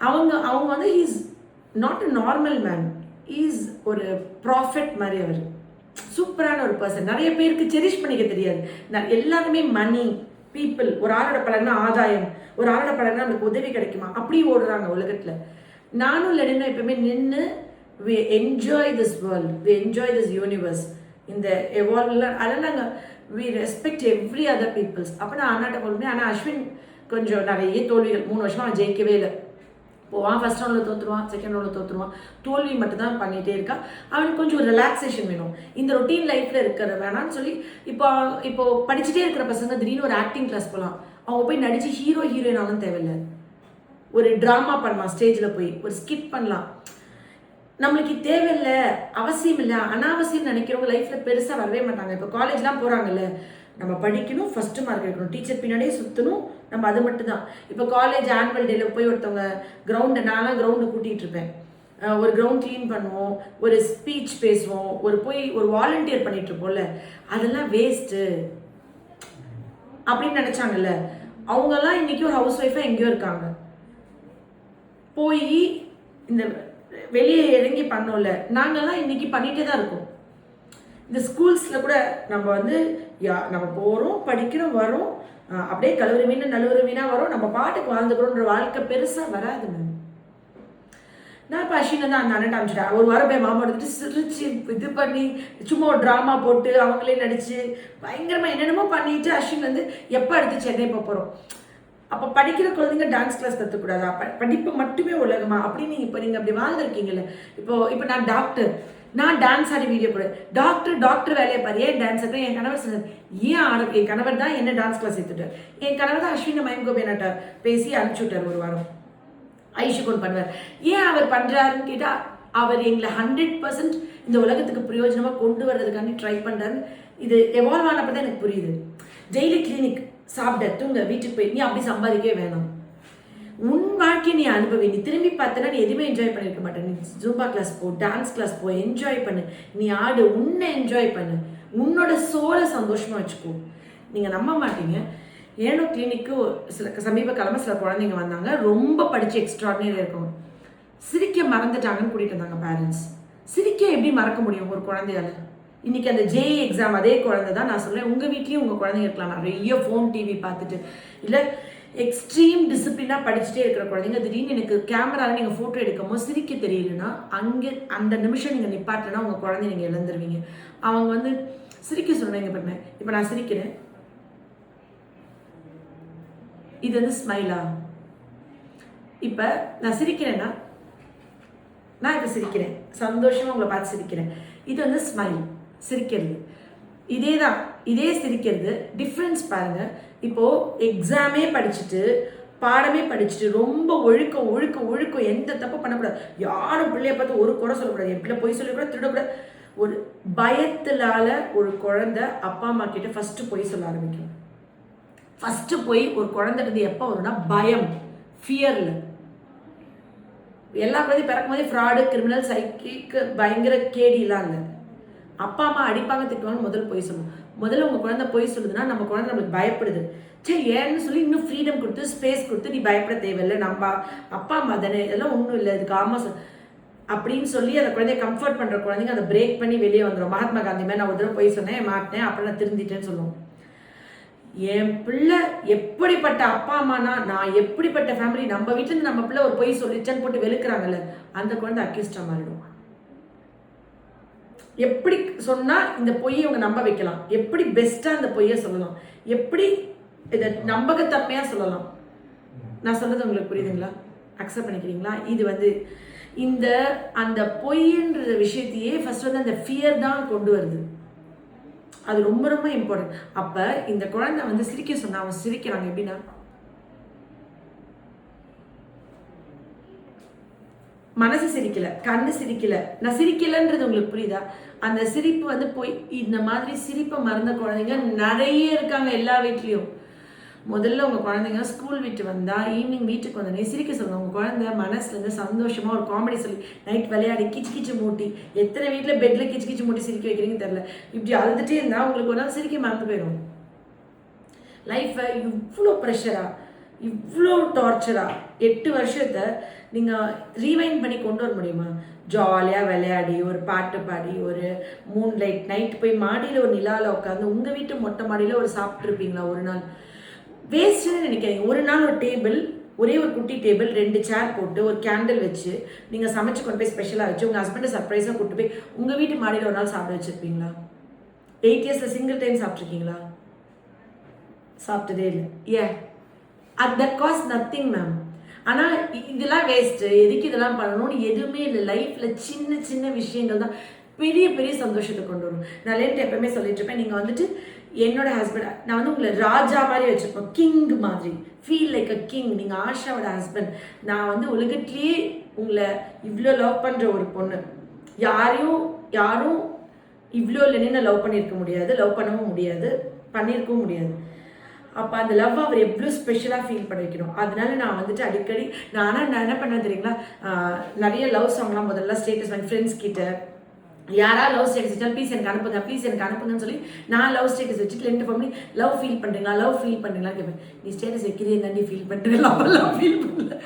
S1: அவங்க வந்து he's not a normal man, is ஒரு ப்ராஃபிட் மாதிரி. அவர் சூப்பரான ஒரு பர்சன். நிறைய பேருக்கு செரிஷ் பண்ணிக்க தெரியாது. எல்லாருமே மணி, பீப்புள், ஒரு ஆளோட பழகினா ஆதாயம், ஒரு ஆளோட பழகினா நமக்கு உதவி கிடைக்குமா, அப்படி ஓடுறாங்க உலகத்துல. நானும் இல்லைன்னா எப்பவுமே நின்று we enjoy this world, we enjoy this universe, இந்த எவால்வ்லாம் அதெல்லாம் நாங்கள் we respect every other peoples. அப்போ நான் அண்ணாட்ட போடுவேன். ஆனால் அஸ்வின் கொஞ்சம் நிறைய தோல்விகள், 3 வருஷமா அவன் ஜெயிக்கவே இல்லை. போவான், ஃபர்ஸ்ட் ரவுண்டில் தோற்றுருவான், செகண்ட் ரவுண்டில் தோற்றுருவான், தோல்வி மட்டும்தான் பண்ணிகிட்டே இருக்கான். அவனுக்கு கொஞ்சம் ஒரு ரிலாக்ஸேஷன் வேணும், இந்த ரொட்டீன் லைஃப்பில் இருக்கிற வேணான்னு சொல்லி இப்போ படிச்சுட்டே இருக்கிற பசங்க திடீர்னு ஒரு ஆக்டிங் கிளாஸ் போகலாம், அவங்க போய் நடித்து ஹீரோயின் ஆனும் தேவையில்லை, ஒரு ட்ராமா பண்ணலாம், ஸ்டேஜில் போய் ஒரு ஸ்கிட் பண்ணலாம். நம்மளுக்கு தேவையில்லை, அவசியம் இல்லை, அனாவசியம் நினைக்கிறவங்க லைஃப்பில் பெருசாக வரவே மாட்டாங்க. இப்போ காலேஜ்லாம் போகிறாங்கல்ல, நம்ம படிக்கணும், ஃபஸ்ட்டு மார்க் எடுக்கணும், டீச்சர் பின்னாடியே சுற்றணும், நம்ம அது மட்டும்தான். இப்போ காலேஜ் ஆனுவல் டேல போய் ஒருத்தவங்க கிரவுண்டை, நான்லாம் கிரவுண்டு கூட்டிகிட்டு இருப்பேன், ஒரு கிரவுண்ட் க்ளீன் பண்ணுவோம், ஒரு ஸ்பீச் பேசுவோம், ஒரு வாலண்டியர் பண்ணிட்டு இருப்போம்ல, அதெல்லாம் வேஸ்ட்டு அப்படின்னு நினச்சாங்கல்ல, அவங்கெல்லாம் இன்னைக்கு ஒரு ஹவுஸ் ஒய்ஃபாக எங்கேயோ இருக்காங்க. போய் இந்த வெளியே இறங்கி பண்ணோம்ல, நாங்கள்லாம் இன்னைக்கு பண்ணிகிட்டே தான் இருக்கோம். இந்த ஸ்கூல்ஸில் கூட நம்ம வந்து நம்ம போகிறோம், படிக்கிறோம், வரோம், அப்படியே கழுவுற மீன் நழுவுற மீனாக வரும், நம்ம பாட்டுக்கு வாழ்ந்துக்கிறோன்ற வாழ்க்கை பெருசாக வராது மேம். நான் இப்போ அஸ்வினை தான் அந்த அண்ணன் காமிச்சிட்டேன். ஒரு வாரம் போய் மாமா எடுத்துட்டு சிரிச்சு இது பண்ணி சும்மா ஒரு ட்ராமா போட்டு அவங்களே நடிச்சு பயங்கரமாக என்னென்னமோ பண்ணிட்டு அஸ்வின் வந்து எப்போ அடுத்து சென்னை போகிறோம். அப்போ படிக்கிற குழந்தைங்க டான்ஸ் கிளாஸ் கற்றுக்கூடாதா? படிப்பு மட்டுமே உலகமா அப்படின்னு நீங்கள் அப்படி வாழ்ந்துருக்கீங்கல்ல. இப்போ நான் டாக்டர், நான் டான்ஸ் ஆடி வீடியோ போடுறேன். டாக்டர் வேலையை பாரு, ஏன் டான்ஸ் ஆடுறேன்? என் கணவர் சொன்னார், ஏன் ஆட? என் கணவர் தான் என்ன டான்ஸ் கிளாஸ் சேர்த்துட்டார். என் கணவர் தான் அஸ்வின் மயங்கோபியன்ட்ட பேசி அனுப்பிச்சு விட்டார் ஒரு வாரம். ஐஷுக்கு பண்ணுவார். ஏன் அவர் பண்ணுறாருன்னு கேட்டால், அவர் எங்களை 100% இந்த உலகத்துக்கு பிரயோஜனமாக கொண்டு வர்றதுக்காண்டி ட்ரை பண்ணுறாரு. இது எவால்வ் ஆனப்போ தான் எனக்கு புரியுது. டெய்லி கிளினிக் சாப்பிட தூங்க வீட்டுக்கு போய் நீ அப்படி சம்பாதிக்கவே வேணாம். உன் வாழ்க்கையை நீ அனுபவி. நீ திரும்பி பார்த்தனா நீ எதுவுமே என்ஜாய் பண்ணியிருக்க மாட்டேன். நீ ஜூம்பா கிளாஸ் போ, டான்ஸ் கிளாஸ் போ, என்ஜாய் பண்ணு. நீ ஆடு, உன்னை என்ஜாய் பண்ணு, உன்னோட சோலை சந்தோஷமாக வச்சுக்கோ. நீங்கள் நம்ப மாட்டீங்க, ஏனோ கிளினிக்கு சமீப காலமாக சில குழந்தைங்க வந்தாங்க, ரொம்ப படித்து எக்ஸ்ட்ராடினரியாக இருக்கும். சிரிக்க மறந்துட்டாங்கன்னு கூட்டிகிட்டு வந்தாங்க பேரண்ட்ஸ். சிரிக்க எப்படி மறக்க முடியும் ஒரு குழந்தையால? இன்னைக்கு அந்த ஜேஇ எக்ஸாம் அதே குழந்தை தான். நான் சொல்கிறேன், உங்கள் வீட்லேயும் உங்கள் குழந்தைங்க இருக்கலாம். நிறைய ஃபோன் டிவி பார்த்துட்டு, இல்லை எக்ஸ்ட்ரீம் டிசிப்ளினாக படிச்சுட்டே இருக்கிற குழந்தைங்க திடீர்னு எனக்கு கேமராவில் நீங்கள் ஃபோட்டோ எடுக்கும் போது சிரிக்க தெரியலன்னா, அங்கே அந்த நிமிஷம் நீங்கள் நிப்பாட்டினா உங்கள் குழந்தை நீங்கள் இழந்துருவீங்க. அவங்க வந்து சிரிக்க சொன்னீங்க பாருங்க. இப்போ நான் சிரிக்கிறேன், இது வந்து ஸ்மைலா? இப்போ நான் சிரிக்கிறேன்னா, நான் இப்போ சிரிக்கிறேன், சந்தோஷமாக உங்களை பார்த்து சிரிக்கிறேன், இது வந்து ஸ்மைல், சிரிக்கிறது. இதே தான், இதே சிரிக்கிறது. டிஃப்ரென்ஸ் பாருங்கள். இப்போது எக்ஸாமே படிச்சுட்டு, பாடமே படிச்சுட்டு, ரொம்ப ஒழுக்கம் எந்த தப்பு பண்ணக்கூடாது. யாரும் பிள்ளைய பார்த்து ஒரு குறை சொல்லக்கூடாது. என் பிள்ளை போய் சொல்லக்கூடாது, திருடக்கூடாது. ஒரு பயத்தினால ஒரு குழந்தை அப்பா அம்மா கிட்ட ஃபஸ்ட்டு போய் சொல்ல ஆரம்பிக்கும். ஃபஸ்ட்டு போய் ஒரு குழந்தைட்டு எப்போ வரும்னா பயம், ஃபியரில். எல்லா குழந்தையும் பிறக்கும் போதே ஃப்ராடு, கிரிமினல், சைக்கிக்கு பயங்கர கேடிலாம் இல்லை. அப்பா அம்மா அடிப்பாங்க, திட்டுவாங்க, முதல்ல போய் சொல்லணும். முதல்ல உங்கள் குழந்தை போய் சொல்லுதுன்னா நம்ம குழந்தை நம்மளுக்கு பயப்படுது. சரி ஏன்னு சொல்லி இன்னும் ஃப்ரீடம் கொடுத்து, ஸ்பேஸ் கொடுத்து, நீ பயப்பட தேவையில்லை, நம்ம அப்பா அம்மா தானே, இதெல்லாம் ஒன்றும் இல்லை, இதுக்கு ஆமாம் அப்படின்னு சொல்லி அந்த குழந்தைய கம்ஃபர்ட் பண்ணுற குழந்தைங்க அதை பிரேக் பண்ணி வெளியே வந்துடும். மகாத்மா காந்தி மாதிரி நான் ஒரு தடவை போய் சொன்னேன், மாட்டினேன், அப்புறம் நான் திருந்திட்டேன்னு சொல்லுவோம். என் பிள்ளை எப்படிப்பட்ட அப்பா அம்மானா, நான் எப்படிப்பட்ட ஃபேமிலி, நம்ம வீட்டிலேருந்து நம்ம பிள்ளை ஒரு பொய் சொல்லிச்சேன்னு போட்டு வெளுக்கிறாங்கல்ல, அந்த குழந்தை அக்யூஸ்டா மாறிடும். எப்படி சொன்னால் இந்த பொய்யை இவங்க நம்ப வைக்கலாம், எப்படி பெஸ்ட்டாக அந்த பொய்யை சொல்லலாம், எப்படி இதை நம்பகத்தன்மையாக சொல்லலாம். நான் சொன்னது உங்களுக்கு புரியுதுங்களா? அக்செப்ட் பண்ணிக்கிறீங்களா? இது வந்து இந்த அந்த பொய்ன்ற விஷயத்தையே ஃபர்ஸ்ட் வந்து அந்த ஃபியர் தான் கொண்டு வருது. அது ரொம்ப ரொம்ப இம்பார்ட்டன்ட். அப்போ இந்த குழந்தை வந்து சிரிக்க சொன்னா அவன் சிரிக்கிறாங்க. எப்படின்னா, மனசு சிரிக்கல, கண்ணு சிரிக்கல, நான் சிரிக்கலன்றது உங்களுக்கு புரியுதா? அந்த சிரிப்பு வந்து போய் இந்த மாதிரி சிரிப்பை மறந்த குழந்தைங்க நிறைய இருக்காங்க எல்லா வீட்லேயும். முதல்ல உங்கள் குழந்தைங்க ஸ்கூல் விட்டு வந்தால் ஈவினிங் வீட்டுக்கு வந்தோடனே சிரிக்க சொல்லுங்கள். உங்கள் குழந்தை மனசுலேருந்து சந்தோஷமாக ஒரு காமெடி சொல்லி நைட் விளையாடி கிச்சு மூட்டி, எத்தனை வீட்டில் பெட்டில் கிச்சு மூட்டி சிரிக்க வைக்கிறீங்கன்னு தெரில. இப்படி அழுதுகிட்டே இருந்தால் உங்களுக்கு ஒரு நாள் சிரிக்க மறந்து போயிடும். லைஃப்பை இவ்வளோ ப்ரெஷராக, இவ்வளோ டார்ச்சராக 8 வருஷத்தை நீங்கள் ரீவைண்ட் பண்ணி கொண்டு வர முடியுமா? ஜாலியாக விளையாடி, ஒரு பாட்டு பாடி, ஒரு மூன்லைட் நைட் போய் மாடியில் ஒரு நிலாவில் உட்காந்து உங்கள் வீட்டு மொட்டை மாடியில் ஒரு சாப்பிட்ருப்பீங்களா? ஒரு நாள் வேஸ்ட்டுன்னு நினைக்கிறீங்க. ஒரு நாள் ஒரு டேபிள், ஒரே ஒரு குட்டி டேபிள், 2 சேர் போட்டு ஒரு கேண்டில் வச்சு நீங்கள் சமைச்சு கொண்டு போய் ஸ்பெஷலாக வச்சு உங்கள் ஹஸ்பண்டை சர்ப்ரைஸாக கூப்பிட்டு போய் உங்கள் வீட்டு மாடியில் ஒரு நாள் சாப்பிட வச்சுருப்பீங்களா? 8 இயர்ஸில் சிங்கிள் டைம் சாப்பிட்ருக்கீங்களா? சாப்பிட்டதே இல்லை. ஏன்? At that cost nothing ma'am. ஆனால் இதெல்லாம் வேஸ்ட்டு, எதுக்கு இதெல்லாம் பண்ணணும்னு எதுவுமே இல்லை. லைஃப்பில் சின்ன சின்ன விஷயங்கள் தான் பெரிய பெரிய சந்தோஷத்தை கொண்டு வரும். நான் லேட்டு எப்பவுமே சொல்லிட்டு இருப்பேன், நீங்கள் வந்துட்டு என்னோட ஹஸ்பண்ட், நான் வந்து உங்களை ராஜா மாதிரி வச்சுருப்பேன், கிங் மாதிரி, ஃபீல் லைக் அ கிங். நீங்கள் ஆஷாவோட ஹஸ்பண்ட். நான் வந்து உலகத்துலேயே உங்களை இவ்வளோ லவ் பண்ணுற ஒரு பொண்ணு. யாரும் இவ்வளோ இல்லைன்னு லவ் பண்ணியிருக்க முடியாது, லவ் பண்ணவும் முடியாது, பண்ணியிருக்கவும் முடியாது. அப்போ அந்த லவ் அவர் எவ்வளோ ஸ்பெஷலாக ஃபீல் பண்ண வைக்கணும். அதனால நான் வந்துட்டு அடிக்கடி நான் என்ன பண்ணேன் தெரியுங்களா? நிறைய லவ் சாங்லாம் முதல்ல ஸ்டேட்டஸ் வாங்கி ஃப்ரெண்ட்ஸ் கிட்ட யாராவது லவ் ஸ்டேட்டஸ் வச்சாலும் ப்ளீஸ் எனக்கு அனுப்புங்க, ப்ளீஸ் எனக்கு அனுப்புங்கன்னு சொல்லி நான் லவ் ஸ்டேட்டஸ் வச்சுட்டு 2 பண்ணி லவ் ஃபீல் பண்ணுறீங்களா, லவ் ஃபீல் பண்ணுறீங்களான்னு கேட்பேன். நீ ஸ்டேட்டஸ் வைக்கிறீங்க தாண்டி ஃபீல் பண்ணுறேன், லவ் ஃபீல் பண்ணல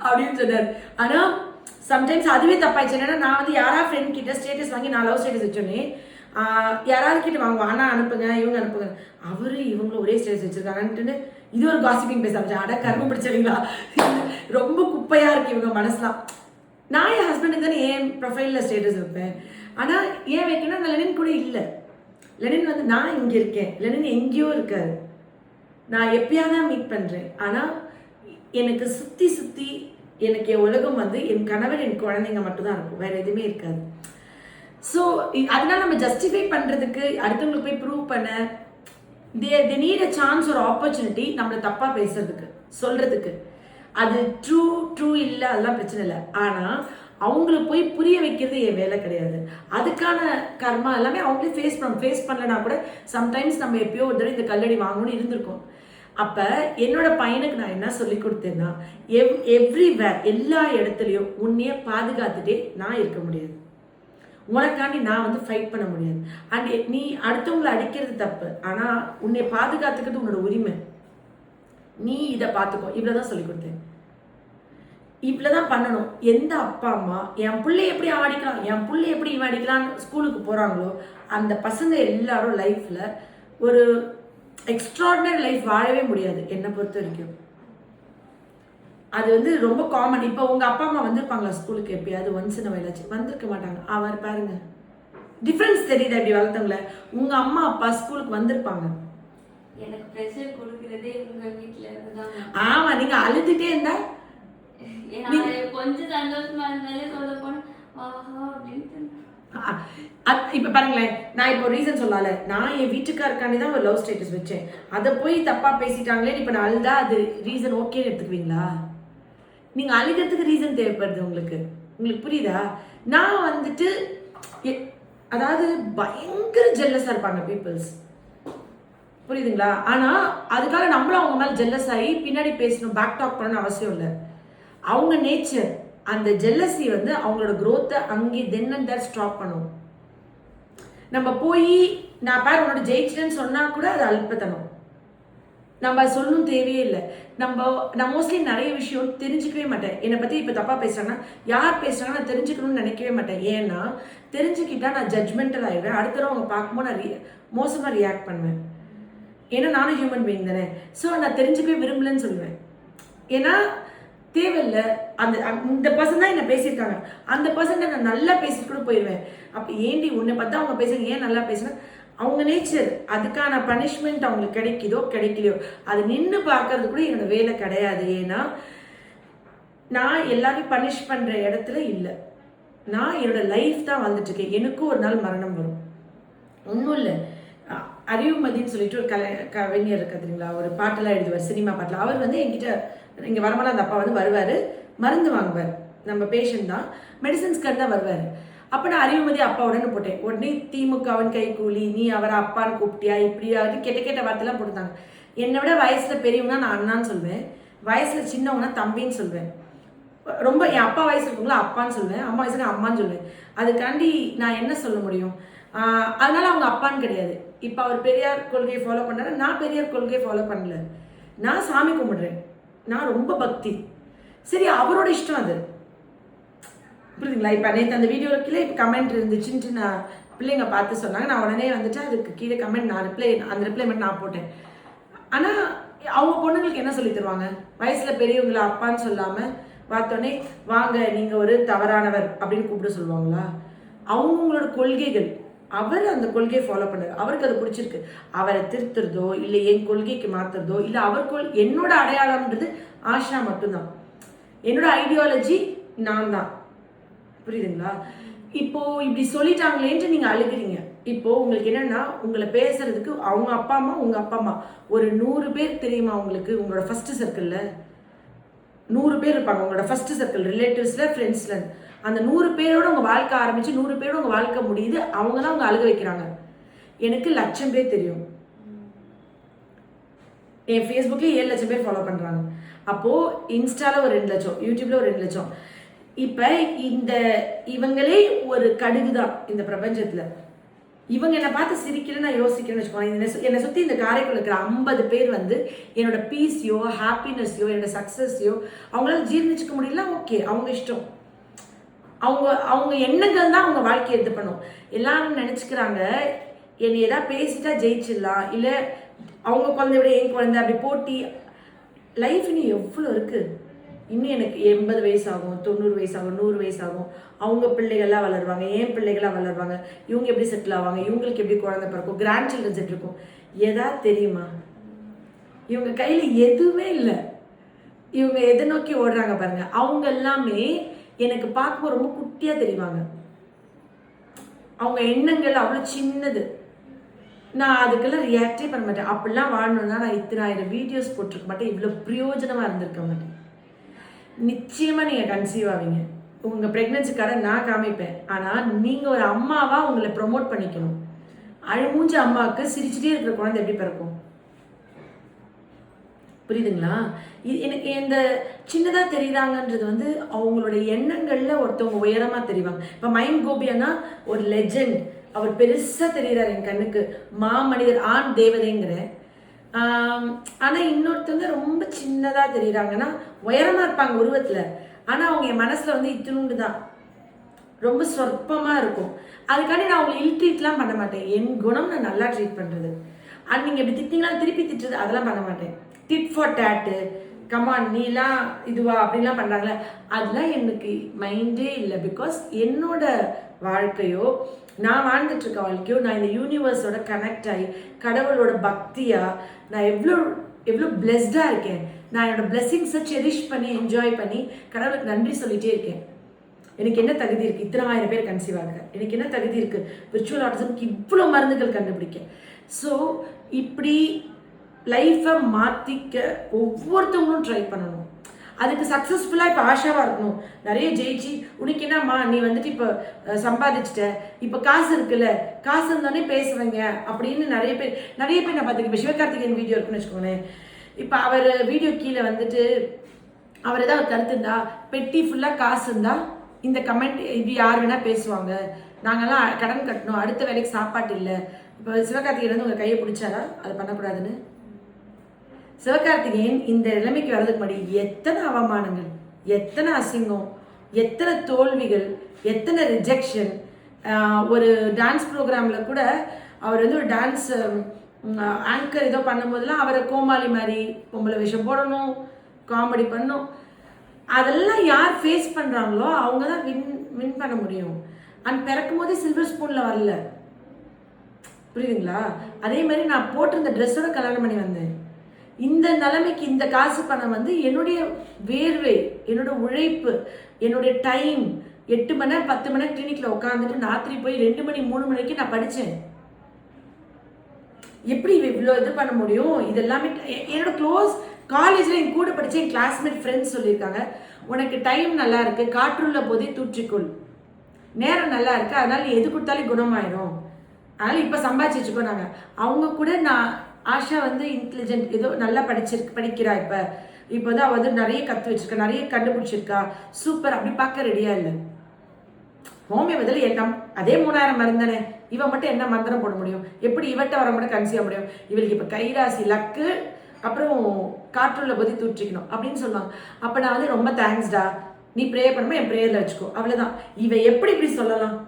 S1: அப்படின்னு சொன்னார். ஆனால் சம்டைம்ஸ் அதுவே தப்பாயிடுச்சு. ஏன்னா நான் வந்து யாராவது ஃப்ரெண்ட் கிட்ட ஸ்டேட்டஸ் வாங்கி நான் லவ் ஸ்டேட்டஸ் வச்சோன்னே யாராவது கிட்ட வாங்குவோம், ஆனால் அனுப்புங்க, இவங்க அனுப்புங்க, அவரு இவங்களும் ஒரே ஸ்டேட்டஸ் வச்சுருக்காங்கன்ட்டு இது ஒரு காசிப்பிங் பேச ஆரம்பிச்சேன். அட கரும்பு பிடிச்சவங்களா, ரொம்ப குப்பையாக இருக்குது இவங்க மனசுலாம். நான் என் ஹஸ்பண்டுக்கு தானே என் ப்ரொஃபைலில் ஸ்டேட்டஸ் வைப்பேன். ஆனால் ஏன் வைக்கணும், நான் லெனின் கூட இல்லை. லெனின் வந்து நான் இங்கே இருக்கேன், லெனின் எங்கேயோ இருக்காரு. நான் எப்பயாவது தான் மீட் பண்ணுறேன். ஆனால் எனக்கு சுற்றி எனக்கு என் உலகம் வந்து என் கணவர், என் குழந்தைங்க மட்டும்தான் இருக்கும், வேறு எதுவுமே இருக்காது. ஸோ அதனால நம்ம ஜஸ்டிஃபை பண்ணுறதுக்கு அடுத்தவங்களுக்கு போய் ப்ரூவ் பண்ண தே நீட் அ சான்ஸ் ஒரு ஆப்பர்ச்சுனிட்டி நம்மளை தப்பாக பேசுறதுக்கு சொல்கிறதுக்கு. அது ட்ரூ இல்லை அதெல்லாம் பிரச்சனை இல்லை. ஆனால் அவங்களுக்கு போய் புரிய வைக்கிறது என் வேலை கிடையாது. அதுக்கான கர்மா எல்லாமே அவங்களே ஃபேஸ் பண்ணலனா கூட சம்டைம்ஸ் நம்ம எப்பயோ ஒரு தடவை இந்த கல்லடி வாங்கணும்னு இருந்திருக்கோம். அப்போ என்னோட பையனுக்கு நான் என்ன சொல்லி கொடுத்தேன்னா, எவ்ரிவேர் எல்லா இடத்துலையும் உன்னைய பாதுகாத்துட்டே நான் இருக்க முடியாது. உனக்காண்டி நான் வந்து ஃபைட் பண்ண முடியாது. அண்ட் நீ அடுத்தவங்களை அடிக்கிறது தப்பு, ஆனால் உன்னை பாதுகாத்துக்கிறது உன்னோட உரிமை. நீ இதை பார்த்துக்கோ. இவ்வளோதான் சொல்லி கொடுத்தேன். இவ்வளோதான் பண்ணணும். எந்த அப்பா அம்மா என் பிள்ளை எப்படி அடிக்கலாம், என் பிள்ளை எப்படி இவன் அடிக்கலான்னு ஸ்கூலுக்கு போகிறாங்களோ அந்த பசங்க எல்லாரும் லைஃப்பில் ஒரு எக்ஸ்ட்ராடினரி லைஃப் வாழவே முடியாது என்னை பொறுத்த வரைக்கும். அது வந்து ரொம்ப காமன். இப்போ உங்கள் அப்பா அம்மா வந்திருப்பாங்களா ஸ்கூலுக்கு எப்பயாவது ஒன்ஸ் இன் வயலாச்சு? வந்திருக்க மாட்டாங்க. அவர் பாருங்க டிஃப்ரென்ஸ் தெரியுது அப்படி வளர்த்தவங்கள. உங்கள் அம்மா அப்பா ஸ்கூலுக்கு வந்திருப்பாங்க.
S2: எனக்கு ப்ரெஷர் கொடுக்கறதே உங்க வீட்ல இருந்தாங்க.
S1: ஆமா, நீங்க அழுதுட்டே இருந்தா
S2: கொஞ்சம் சந்தோஷமா இருந்தாலே சொல்ல போனா ஆஹா அப்படின்னு.
S1: இப்ப பாருங்களேன், நான் இப்போ ரீசன் சொல்லல. நான் என் வீட்டுக்காரருக்காண்டி தான் ஒரு லவ் ஸ்டேட்டஸ் வச்சேன். அதை போய் தப்பா பேசிட்டாங்களே இப்ப நான் அழுதா அது ரீசன் ஓகே எடுத்துக்குவீங்களா? நீங்க அழுகிறதுக்கு ரீசன் தேவைப்படுது உங்களுக்கு. புரியுதா? நான் வந்துட்டு அதாவது பயங்கர ஜெல்லஸா இருப்பாங்க பீப்புள்ஸ், புரியுதுங்களா? ஆனா அதுக்காக நம்மளும் அவங்க மேல ஜெல்லஸ் ஆகி பின்னாடி பேசணும், பேக் டாக் பண்ணணும்னு அவசியம் இல்லை. அவங்க நேச்சர் அந்த ஜெல்லசி வந்து அவங்களோட growth-ஐ அங்கே தென் அண்ட் தேர் ஸ்டாப் பண்ணும். நம்ம போய் நான் பாரு உன்னோட ஜெயிச்சிட்டேன்னு சொன்னா கூட அது அல்பத்தனம். நம்ம சொல்லணும் தேவையே இல்லை. நான் மோஸ்ட்லி நிறைய விஷயம் தெரிஞ்சுக்கவே மாட்டேன். என்னை பற்றி இப்போ தப்பாக பேசுகிறாங்கன்னா யார் பேசுகிறாங்கன்னா நான் தெரிஞ்சுக்கணும்னு நினைக்கவே மாட்டேன். ஏன்னா தெரிஞ்சுக்கிட்டா நான் ஜட்ஜ்மெண்டல் ஆகிடுவேன். அடுத்த தடவை அவங்க பார்க்கும்போது நான் மோசமாக ரியாக்ட் பண்ணுவேன். ஏன்னா நானும் ஹியூமன் பீயிங் தானே. ஸோ நான் தெரிஞ்சுக்கவே விரும்பலன்னு சொல்லுவேன். ஏன்னா தேவையில்லை. இந்த பர்சன் தான் என்ன பேசியிருக்காங்க, அந்த பர்சன் நான் நல்லா பேசிட்டு கூட போயிடுவேன். அப்போ ஏண்டி உன்னை பார்த்தா அவங்க பேசுங்க, ஏன் நல்லா பேசுனா அவங்க நேச்சர். அதுக்கான பனிஷ்மெண்ட் அவங்களுக்கு கிடைக்குதோ கிடைக்கலையோ அது நின்று பார்க்கறது கூட என்னோட வேலை கிடையாது. ஏன்னா நான் எல்லாரையும் பனிஷ் பண்ணுற இடத்துல இல்லை. நான் என்னோட லைஃப் தான் வந்துட்டு இருக்கேன். எனக்கும் ஒரு நாள் மரணம் வரும். ஒன்றும் இல்லை. அறிவுமதின்னு சொல்லிட்டு ஒரு கவிஞர் இருக்கு தெரியுங்களா, ஒரு பாட்டெல்லாம் எழுதுவார், சினிமா பாட்டில். அவர் வந்து என்கிட்ட இங்கே வரமாட்டா அந்த அப்பா வந்து வருவார், மருந்து வாங்குவார். நம்ம பேஷண்ட் தான், மெடிசன்ஸ்க்கு தான் வருவார். அப்போ நான் அறிவுமதி அப்பாவோடன்னு போட்டேன். உடனே திமுகவன் கைக்கூலி, நீ அவரை அப்பான்னு கூப்பிட்டியா, இப்படியாவது கெட்ட வார்த்தைலாம் போட்டுருந்தாங்க. என்னை விட வயசில் பெரியவங்கன்னா நான் அண்ணான்னு சொல்வேன், வயசில் சின்னவங்கன்னா தம்பின்னு சொல்வேன். ரொம்ப என் அப்பா வயசு இருக்கவங்களா அப்பான்னு சொல்லுவேன், அம்மா வயசுக்கு அம்மான்னு சொல்லுவேன். அதுக்காண்டி நான் என்ன சொல்ல முடியும்? அதனால அவங்க அப்பான்னு கிடையாது. இப்போ அவர் பெரியார் கொள்கையை ஃபாலோ பண்ணாரு, நான் பெரியார் கொள்கையை ஃபாலோ பண்ணல. நான் சாமி கும்பிடுறேன், நான் ரொம்ப பக்தி. சரி, அவரோட இஷ்டம் அது, புரியுதுங்களா? இப்போ நேற்று அந்த வீடியோவில் கீழே இப்போ கமெண்ட் இருந்துச்சுன்ட்டு நான் பிள்ளைங்க பார்த்து சொன்னாங்க. நான் உடனே வந்துட்டு அதுக்கு கீழே கமெண்ட் நான் அந்த ரிப்ளை மட்டும் நான் போட்டேன். ஆனால் அவங்க பொண்ணுங்களுக்கு என்ன சொல்லி தருவாங்க? வயசில் பெரியவங்களை அப்பான்னு சொல்லாமல் பார்த்தோன்னே வாங்க நீங்கள் ஒரு தவறானவர் அப்படின்னு கூப்பிட சொல்லுவாங்களா? அவங்களோட கொள்கைகள், அவர் அந்த கொள்கையை ஃபாலோ பண்ணார், அவருக்கு அது பிடிச்சிருக்கு. அவரை திருத்துறதோ இல்லை என் கொள்கைக்கு மாற்றுறதோ இல்லை அவர் என்னோட அடையாளம்ன்றது ஆஷா மட்டும்தான். என்னோட ஐடியாலஜி நான் தான், புரியுதுங்களா? இப்போ இப்படி சொல்லிட்டாங்களேன்ட்டு நீங்க அழுகிறீங்க. இப்போ உங்களுக்கு என்னன்னா, உங்களை பேசுறதுக்கு அவங்க அப்பா அம்மா, உங்க அப்பா அம்மா ஒரு 100 பேர் தெரியுமா உங்களுக்கு? உங்களோட ஃபர்ஸ்ட் சர்க்கிள்ல 100 பேர் இருப்பாங்க. உங்களோட ஃபர்ஸ்ட் சர்க்கிள், ரிலேட்டிவ்ஸ்ல, ஃப்ரெண்ட்ஸ்ல. அந்த 100 பேரோட உங்க வாழ்க்கை ஆரம்பிச்சு 100 பேரோட உங்க வாழ்க்கை முடியுது. அவங்க தான் உங்க அழுக வைக்கிறாங்க. எனக்கு 1,00,000 பேர் தெரியும். என் ஃபேஸ்புக்ல 7 லட்சம் பேர் ஃபாலோ பண்றாங்க. அப்போ இன்ஸ்டால ஒரு 2 லட்சம், யூடியூப்ல ஒரு 2 லட்சம். இப்ப இவங்களே ஒரு கடுகு தான் இந்த பிரபஞ்சத்துல. இவங்க என்னை பார்த்து சிரிக்கல நான் யோசிக்கிறேன்னு வச்சுக்கோங்க. என்னை சுற்றி இந்த காரைக்குள்ள இருக்கிற 50 பேர் வந்து என்னோட பீஸையோ ஹாப்பினஸ்ஸையோ என்னோட சக்ஸஸையோ அவங்களால ஜீர்ணிச்சுக்க முடியல. ஓகே, அவங்க இஷ்டம். அவங்க எண்ணங்கள் தான் அவங்க வாழ்க்கையை இது பண்ணும். எல்லாரும் நினச்சிக்கிறாங்க என்னை எதாவது பேசிட்டா ஜெயிச்சிடலாம், இல்லை அவங்க குழந்தைய விட என் குழந்தை அப்படி போட்டி. லைஃப் இன்னும் எவ்வளோ இருக்குது. இன்னும் எனக்கு 80 வயசு ஆகும், 90 வயசு ஆகும், 100 வயசு ஆகும். அவங்க பிள்ளைகள்லாம் வளருவாங்க, என் பிள்ளைகளாக வளருவாங்க. இவங்க எப்படி செட்டில் ஆவாங்க, இவங்களுக்கு எப்படி குழந்தை பிறக்கும், கிராண்ட் சில்ட்ரன் செட் இருக்கும். எதாவது தெரியுமா? இவங்க கையில் எதுவுமே இல்லை. இவங்க எதை நோக்கி ஓடுறாங்க பாருங்க. அவங்க எல்லாமே எனக்கு பார்க்கும்போது ரொம்ப குட்டியாக தெரிவாங்க. அவங்க எண்ணங்கள் அவ்வளோ சின்னது. நான் அதுக்கெல்லாம் ரியாக்டே பண்ண மாட்டேன். அப்படிலாம் வாழணும்னா நான் இத்தனை 1000 வீடியோஸ் போட்டிருக்க மாட்டேன், இவ்வளோ பிரயோஜனமாக இருந்திருக்க மாட்டேன். நிச்சயமாக நீங்கள் கன்சீவ் ஆவீங்க. உங்கள் ப்ரெக்னன்சிக்கார நான் காமிப்பேன். ஆனால் நீங்கள் ஒரு அம்மாவாக உங்களை ப்ரொமோட் பண்ணிக்கணும். அழுமூஞ்ச அம்மாவுக்கு சிரிச்சுட்டே இருக்கிற குழந்தை எப்படி பிறக்கும்? புரியுதுங்களா? எனக்கு இந்த சின்னதாக தெரியுறாங்கன்றது வந்து அவங்களுடைய எண்ணங்களில் ஒருத்தவங்க உயரமாக தெரிவாங்க. இப்போ மைம் கோபியானா ஒரு லெஜெண்ட், அவர் பெருசாக தெரிகிறார் என் கண்ணுக்கு, மாமனிதர், ஆண் தேவதைங்கிற. ஆனால் இன்னொருத்தவங்க ரொம்ப சின்னதாக தெரியுறாங்கன்னா உயரமாக இருப்பாங்க உருவத்தில், ஆனால் அவங்க என் மனசில் வந்து இத்தினுண்டு தான், ரொம்ப சொற்பமாக இருக்கும். அதுக்காண்டி நான் அவங்களை இல்ட்ரீட்லாம் பண்ண மாட்டேன். என் குணம் நான் நல்லா ட்ரீட் பண்ணுறது. அண்ட் நீங்கள் இப்படி திட்டிங்களாம் திருப்பி திட்டுறது அதெல்லாம் பண்ண மாட்டேன். டிட் ஃபார் டேட்டு, கமான் நீலாம் இதுவா அப்படின்லாம் பண்ணுறாங்களே, அதெல்லாம் எனக்கு மைண்டே இல்லை. பிகாஸ் என்னோட வாழ்க்கையோ, நான் வாழ்ந்துட்டு இருக்க வாழ்க்கையோ, நான் இந்த யூனிவர்ஸோட கனெக்ட் ஆகி கடவுளோட பக்தியாக நான் எவ்வளோ எவ்வளோ பிளெஸ்டாக இருக்கேன். நான் என்னோட பிளெஸிங்ஸை செரிஷ் பண்ணி என்ஜாய் பண்ணி கடவுளுக்கு நன்றி சொல்லிகிட்டே இருக்கேன். எனக்கு என்ன தகுதி இருக்குது? இத்தனை 1000 பேர் கன்சீவ் ஆகுறேன். எனக்கு என்ன தகுதி இருக்குது விர்ச்சுவல் ஆட்டிசம்க்கு இவ்வளோ மருந்துகள் கண்டுபிடிக்க? ஸோ இப்படி லைஃப்பை மாற்றிக்க ஒவ்வொருத்தவங்களும் ட்ரை பண்ணணும். அதுக்கு சக்ஸஸ்ஃபுல்லாக இப்போ ஆஷாவாக இருக்கணும். நிறைய ஜெயிச்சு உனக்கு என்னம்மா நீ வந்துட்டு இப்போ சம்பாதிச்சிட்ட, இப்போ காசு இருக்குல்ல, காசு இருந்தோடனே பேசுகிறேங்க அப்படின்னு நிறைய பேர் நான் பார்த்துருக்கேன். இப்போ சிவகார்த்திகேயன் வீடியோ இருக்குன்னு வச்சுக்கோங்களேன். இப்போ அவர் வீடியோ கீழே வந்துட்டு அவர் ஏதாவது ஒரு கருத்து இருந்தால், பெட்டி ஃபுல்லாக காசு இருந்தால் இந்த கமெண்ட் இப்படி யார் வேணால் பேசுவாங்க, நாங்கள்லாம் கடன் கட்டணும், அடுத்த வேலைக்கு சாப்பாட்டு இல்லை. இப்போ சிவகார்த்திகேயன் வந்து உங்கள் கையை பிடிச்சாரா அது பண்ணக்கூடாதுன்னு? சிவகார்த்திகேயன் இந்த நிலைமைக்கு வர்றதுக்கு முன்னாடி எத்தனை அவமானங்கள், எத்தனை அசிங்கம், எத்தனை தோல்விகள், எத்தனை ரிஜெக்ஷன். ஒரு டான்ஸ் ப்ரோக்ராமில் கூட அவர் வந்து ஒரு டான்ஸ் ஆங்கர் ஏதோ பண்ணும்போதெல்லாம் அவரை கோமாளி மாதிரி பொம்பளை விஷயம் போடணும், காமெடி பண்ணணும். அதெல்லாம் யார் ஃபேஸ் பண்ணுறாங்களோ அவங்க தான் வின் பண்ண முடியும். அண்ட் பிறக்கும் போதே சில்வர் ஸ்பூனில் வரல, புரியுதுங்களா? அதே மாதிரி நான் போட்டிருந்த ட்ரெஸ்ஸோட கல்யாணம் பண்ணி வந்தேன். இந்த நிலைமைக்கு இந்த காசு பணம் வந்து என்னுடைய வேர்வை, என்னோட உழைப்பு, என்னுடைய டைம். 8 மணி நேரம் 10 மணி நேரம் கிளினிக்கில் உட்காந்துட்டு ராத்திரி போய் 2 மணி 3 மணிக்கு நான் படித்தேன். எப்படி இவ்வளோ இது பண்ண முடியும்? இது எல்லாமே என்னோட க்ளோஸ் காலேஜில் என் கூட படித்த என் கிளாஸ்மேட் ஃப்ரெண்ட்ஸ் சொல்லியிருக்காங்க, உனக்கு டைம் நல்லா இருக்கு, காற்றுள்ள போதே தூற்றிக்கொள், நேரம் நல்லா இருக்கு, அதனால எது கொடுத்தாலும் குணமாயிடும், அதனால இப்போ சம்பாதிச்சு வச்சுக்கோ. நாங்கள் அவங்க கூட நான் ஆஷா வந்து இன்டெலிஜென்ட், ஏதோ நல்லா படிக்கிறா, இப்போ தான் அவள் வந்து நிறைய கற்று வச்சிருக்கா, நிறைய கண்டுபிடிச்சிருக்கா, சூப்பர் அப்படி பார்க்க ரெடியா இல்லை. ஹோமியோபதியில் எல்லாம் அதே 3000 மருந்தானே, இவன் மட்டும் என்ன மந்திரம் போட முடியும்? எப்படி இவட்ட வர மட்டும் கன்சீவ் முடியும்? இவளுக்கு இப்போ கைராசி லக்கு, அப்புறம் காற்றுள்ள போதி தூற்றிக்கணும் அப்படின்னு சொல்லுவாங்க. அப்போ நான் வந்து ரொம்ப தேங்க்ஸ்டா, நீ ப்ரே பண்ணும்போது என் ப்ரேயரில் வச்சுக்கோ, அவ்வளோதான். இவன் எப்படி இப்படி சொல்லலாம்?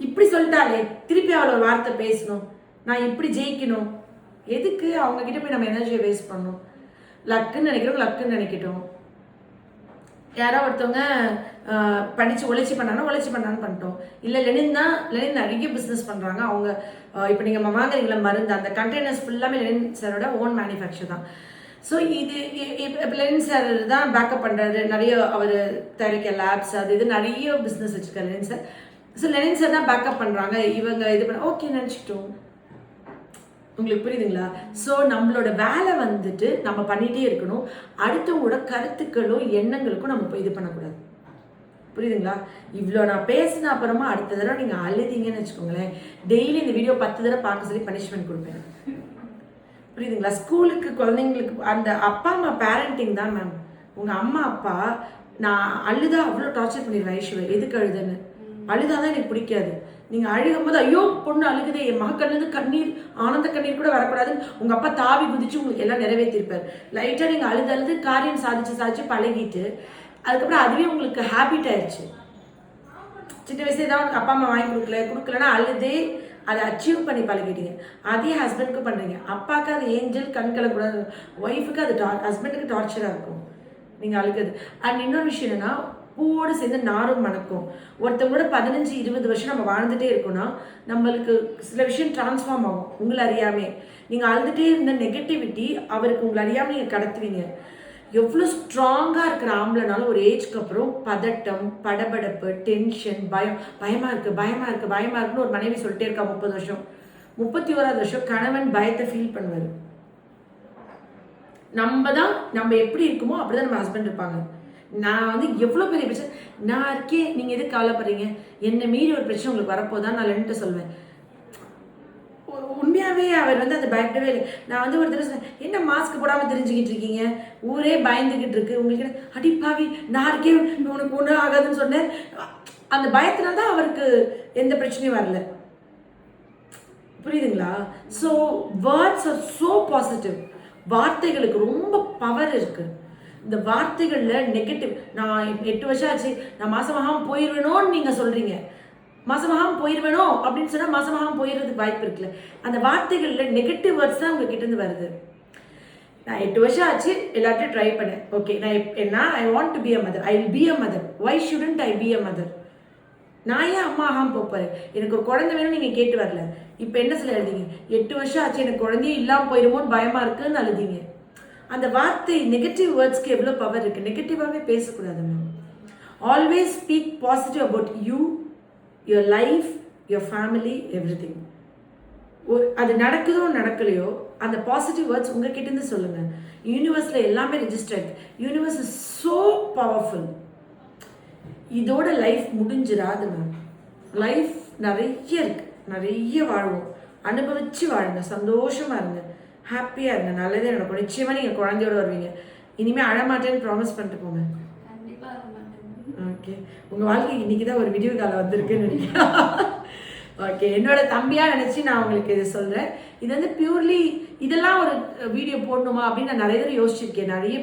S1: இப்படி சொல்லிட்டாலே திருப்பி அவளை ஒரு வார்த்தை பேசணும், நான் இப்படி ஜெயிக்கணும், எதுக்கு அவங்க கிட்ட போய் நம்ம எனர்ஜியை வேஸ்ட் பண்ணணும்? லக்குன்னு நினைக்கிறோம், லக்குன்னு நினைக்கட்டும். யாரோ ஒருத்தவங்க படித்து உழைச்சி பண்ணான்னு பண்ணிட்டோம். இல்லை லெனின் நிறைய பிஸ்னஸ் பண்ணுறாங்க. அவங்க இப்போ நீங்கள் வாங்குறீங்களா மருந்து, அந்த கண்டெய்னர்ஸ் ஃபுல்லாமே லெனின் சாரோட ஓன் மேனுஃபேக்சர் தான். ஸோ இது இப்போ லெனின் சார் தான் பேக்கப் பண்ணுறாரு. நிறைய அவர் தயாரிக்க லேப்ஸ் அது இது நிறைய பிஸ்னஸ் வச்சுருக்காரு Lenin sir. So Lenin sir தான் பேக்கப் பண்ணுறாங்க. இவங்க இது பண்ண ஓகே நினச்சிக்கிட்டோம். உங்களுக்கு புரியுதுங்களா? ஸோ நம்மளோட வேலை வந்துட்டு நம்ம பண்ணிகிட்டே இருக்கணும். அடுத்தவங்களோட கருத்துக்களும் எண்ணங்களுக்கும் நம்ம போய் இது பண்ணக்கூடாது. புரியுதுங்களா? இவ்வளோ நான் பேசின அப்புறமா அடுத்த தடவை நீங்கள் அழுதிங்கன்னு வச்சுக்கோங்களேன், டெய்லி இந்த வீடியோ 10 தடவை பார்க்க சொல்லி பனிஷ்மெண்ட் கொடுப்பேன். புரியுதுங்களா? ஸ்கூலுக்கு குழந்தைங்களுக்கு அந்த அப்பா அம்மா பேரண்டிங் தான் மேம். உங்கள் அம்மா அப்பா நான் அழுதா அவ்வளோ டார்ச்சர் பண்ணிடுவேன். ஐஸ்வர்யா எதுக்கு அழுதுன்னு, அழுதாதான் எனக்கு பிடிக்காது. நீங்கள் அழுகும் போது ஐயோ பொண்ணு அழுகுதே, என் மகக்கண்ணிலிருந்து கண்ணீர், ஆனந்த கண்ணீர் கூட வரக்கூடாதுன்னு உங்கள் அப்பா தாவி குதிச்சு உங்களுக்கு எல்லாம் நிறைவேற்றிருப்பார். லைட்டாக நீங்கள் அழுது காரியம் சாதிச்சு பழகிட்டு அதுக்கப்புறம் அதுவே உங்களுக்கு ஹேபிட் ஆயிடுச்சு. சின்ன வயசுல ஏதாவது அப்பா அம்மா வாங்கி கொடுக்கலன்னா அழுதே அதை அச்சீவ் பண்ணி பழகிட்டீங்க. அதே ஹஸ்பண்டுக்கு பண்ணுறீங்க. அப்பாவுக்கு அது ஏஞ்சல் கண்களை கூட, ஒய்ஃபுக்கு அது ஹஸ்பண்டுக்கு டார்ச்சராக இருக்கும் நீங்கள் அழுகுது. அண்ட் இன்னொரு விஷயம் என்னன்னா, பூவோடு சேர்ந்து நாரும் மணக்கும். ஒருத்தவங்களோட 15-20 வருஷம் நம்ம வாழ்ந்துட்டே இருக்கோம்னா நம்மளுக்கு சில விஷயம் டிரான்ஸ்ஃபார்ம் ஆகும் உங்களை அறியாமே. நீங்கள் அழுதுகிட்டே இருந்த நெகட்டிவிட்டி அவருக்கு உங்களை அறியாமல் நீங்கள் கடத்துவீங்க. எவ்வளோ ஸ்ட்ராங்காக இருக்கிற ஆம்பளைனாலும் ஒரு ஏஜ்க்கு அப்புறம் பதட்டம், படபடப்பு, டென்ஷன், பயமாக இருக்குன்னு ஒரு மனைவி சொல்லிட்டே இருக்கா 30 வருஷம். 31வது வருஷம் கணவன் பயத்தை ஃபீல் பண்ணுவார். நம்ம எப்படி இருக்குமோ அப்படிதான் நம்ம ஹஸ்பண்ட் இருப்பாங்க. நான் வந்து எவ்வளோ பெரிய பிரச்சனை நான் இருக்கேன், நீங்கள் எதுக்கு கவலைப்படுறீங்க, என்னை மீறி ஒரு பிரச்சனை உங்களுக்கு வரப்போதான் நான் லென்ட்டு சொல்வேன். உண்மையாகவே அவர் வந்து அதை பயப்படவே இல்லை. நான் வந்து ஒரு தடவை சொன்னேன், என்ன மாஸ்க் போடாமல் தெரிஞ்சுக்கிட்டு இருக்கீங்க, ஊரே பயந்துக்கிட்டு இருக்கு உங்களுக்கு, அடிப்பாவி நான் இருக்கேன் உனக்கு ஒன்றும் ஆகாதுன்னு சொன்னேன். அந்த பயத்தினால தான் அவருக்கு எந்த பிரச்சனையும் வரல. புரியுதுங்களா? So words R so positive. வார்த்தைகளுக்கு ரொம்ப பவர் இருக்கு. இந்த வார்த்தைகளில் நெகட்டிவ், நான் 8 வருஷம் ஆச்சு நான் மாசமாகாமல் போயிடுவேணும்னு நீங்கள் சொல்கிறீங்க. மாசமாகாமல் போயிடுவேணும் அப்படின்னு சொன்னால் மாசமாகாமல் போயிடுறதுக்கு வாய்ப்பு இருக்குல்ல. அந்த வார்த்தைகளில் நெகட்டிவ் வேர்ட்ஸ் தான் உங்ககிட்டேருந்து வருது. நான் 8 வருஷம் ஆச்சு எல்லாத்தையும் ட்ரை பண்ணேன். ஓகே நான் I want to be a mother, I will be a mother, why shouldn't I be a mother? நான் ஏன் அம்மா ஆகாமல் போப்பாரு, எனக்கு ஒரு குழந்தை வேணும்னு நீங்கள் கேட்டு வரல. இப்போ என்ன சொல்ல எழுதிங்க, 8 வருஷம் ஆச்சு எனக்கு குழந்தையே இல்லாமல் போயிடுமோன்னு பயமாக இருக்குன்னு அழுதிங்க. அந்த வார்த்தை நெகட்டிவ் வேர்ட்ஸ்க்கு எவ்வளோ பவர் இருக்குது. நெகட்டிவாகவே பேசக்கூடாது ma'am. Always speak positive about you, your life, your family, everything. அது நடக்குதோ நடக்கலையோ அந்த பாசிட்டிவ் வேர்ட்ஸ் உங்ககிட்டேருந்து சொல்லுங்கள். யூனிவர்ஸில் எல்லாமே registered. Universe is so powerful. இதோட லைஃப் முடிஞ்சிடாது மேம். லைஃப் நிறைய இருக்கு, நிறைய வாழ்வோம். அனுபவிச்சு வாழுங்க, சந்தோஷமா இருங்க, ஹாப்பியா இருங்க, நல்லதே நடக்கும். நிச்சயமா நீங்க குழந்தையோட வருவீங்க. இனிமே அழமாட்டேன்னு ப்ராமிஸ் பண்ணிட்டு போங்க.
S2: கண்டிப்பா வர மாட்டேன்.
S1: ஓகே, உங்க வாழ்க்கைக்கு இன்னைக்கு தான் ஒரு வீடியோ கால் வந்திருக்குன்னு நினைக்கிறேன். ஓகே, என்னோட தம்பியா நினைச்சு நான் உங்களுக்கு இதை சொல்றேன். இது வந்து பியூர்லி இதெல்லாம் ஒரு வீடியோ போடணுமா அப்படின்னு நான் நிறைய தடவை யோசிச்சிருக்கேன். நிறைய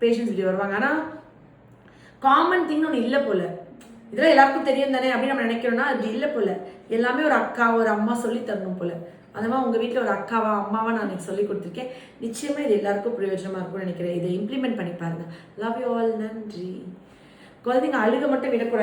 S1: பேஷண்ட்ஸ் வீடியோ வருவாங்க, ஆனால் காமன் திங்னு ஒன்று இல்லை போல. இதெல்லாம் எல்லாருக்கும் தெரியும் தானே அப்படின்னு நம்ம நினைக்கிறோம்னா அது இல்லை போல. எல்லாமே ஒரு அக்கா ஒரு அம்மா சொல்லி தரணும் போல. அந்த மாதிரி உங்கள் வீட்டில் ஒரு அக்காவா அம்மாவா நான் எனக்கு சொல்லி கொடுத்துருக்கேன். நிச்சயமாக இது எல்லாருக்கும் பிரயோஜனமாக இருக்கும்னு நினைக்கிறேன். இதை இம்ப்ளிமெண்ட் பண்ணி பாருங்கள். Love you all. நன்றி. குழந்தைங்க அழுக மட்டும் விடக்கூடாது.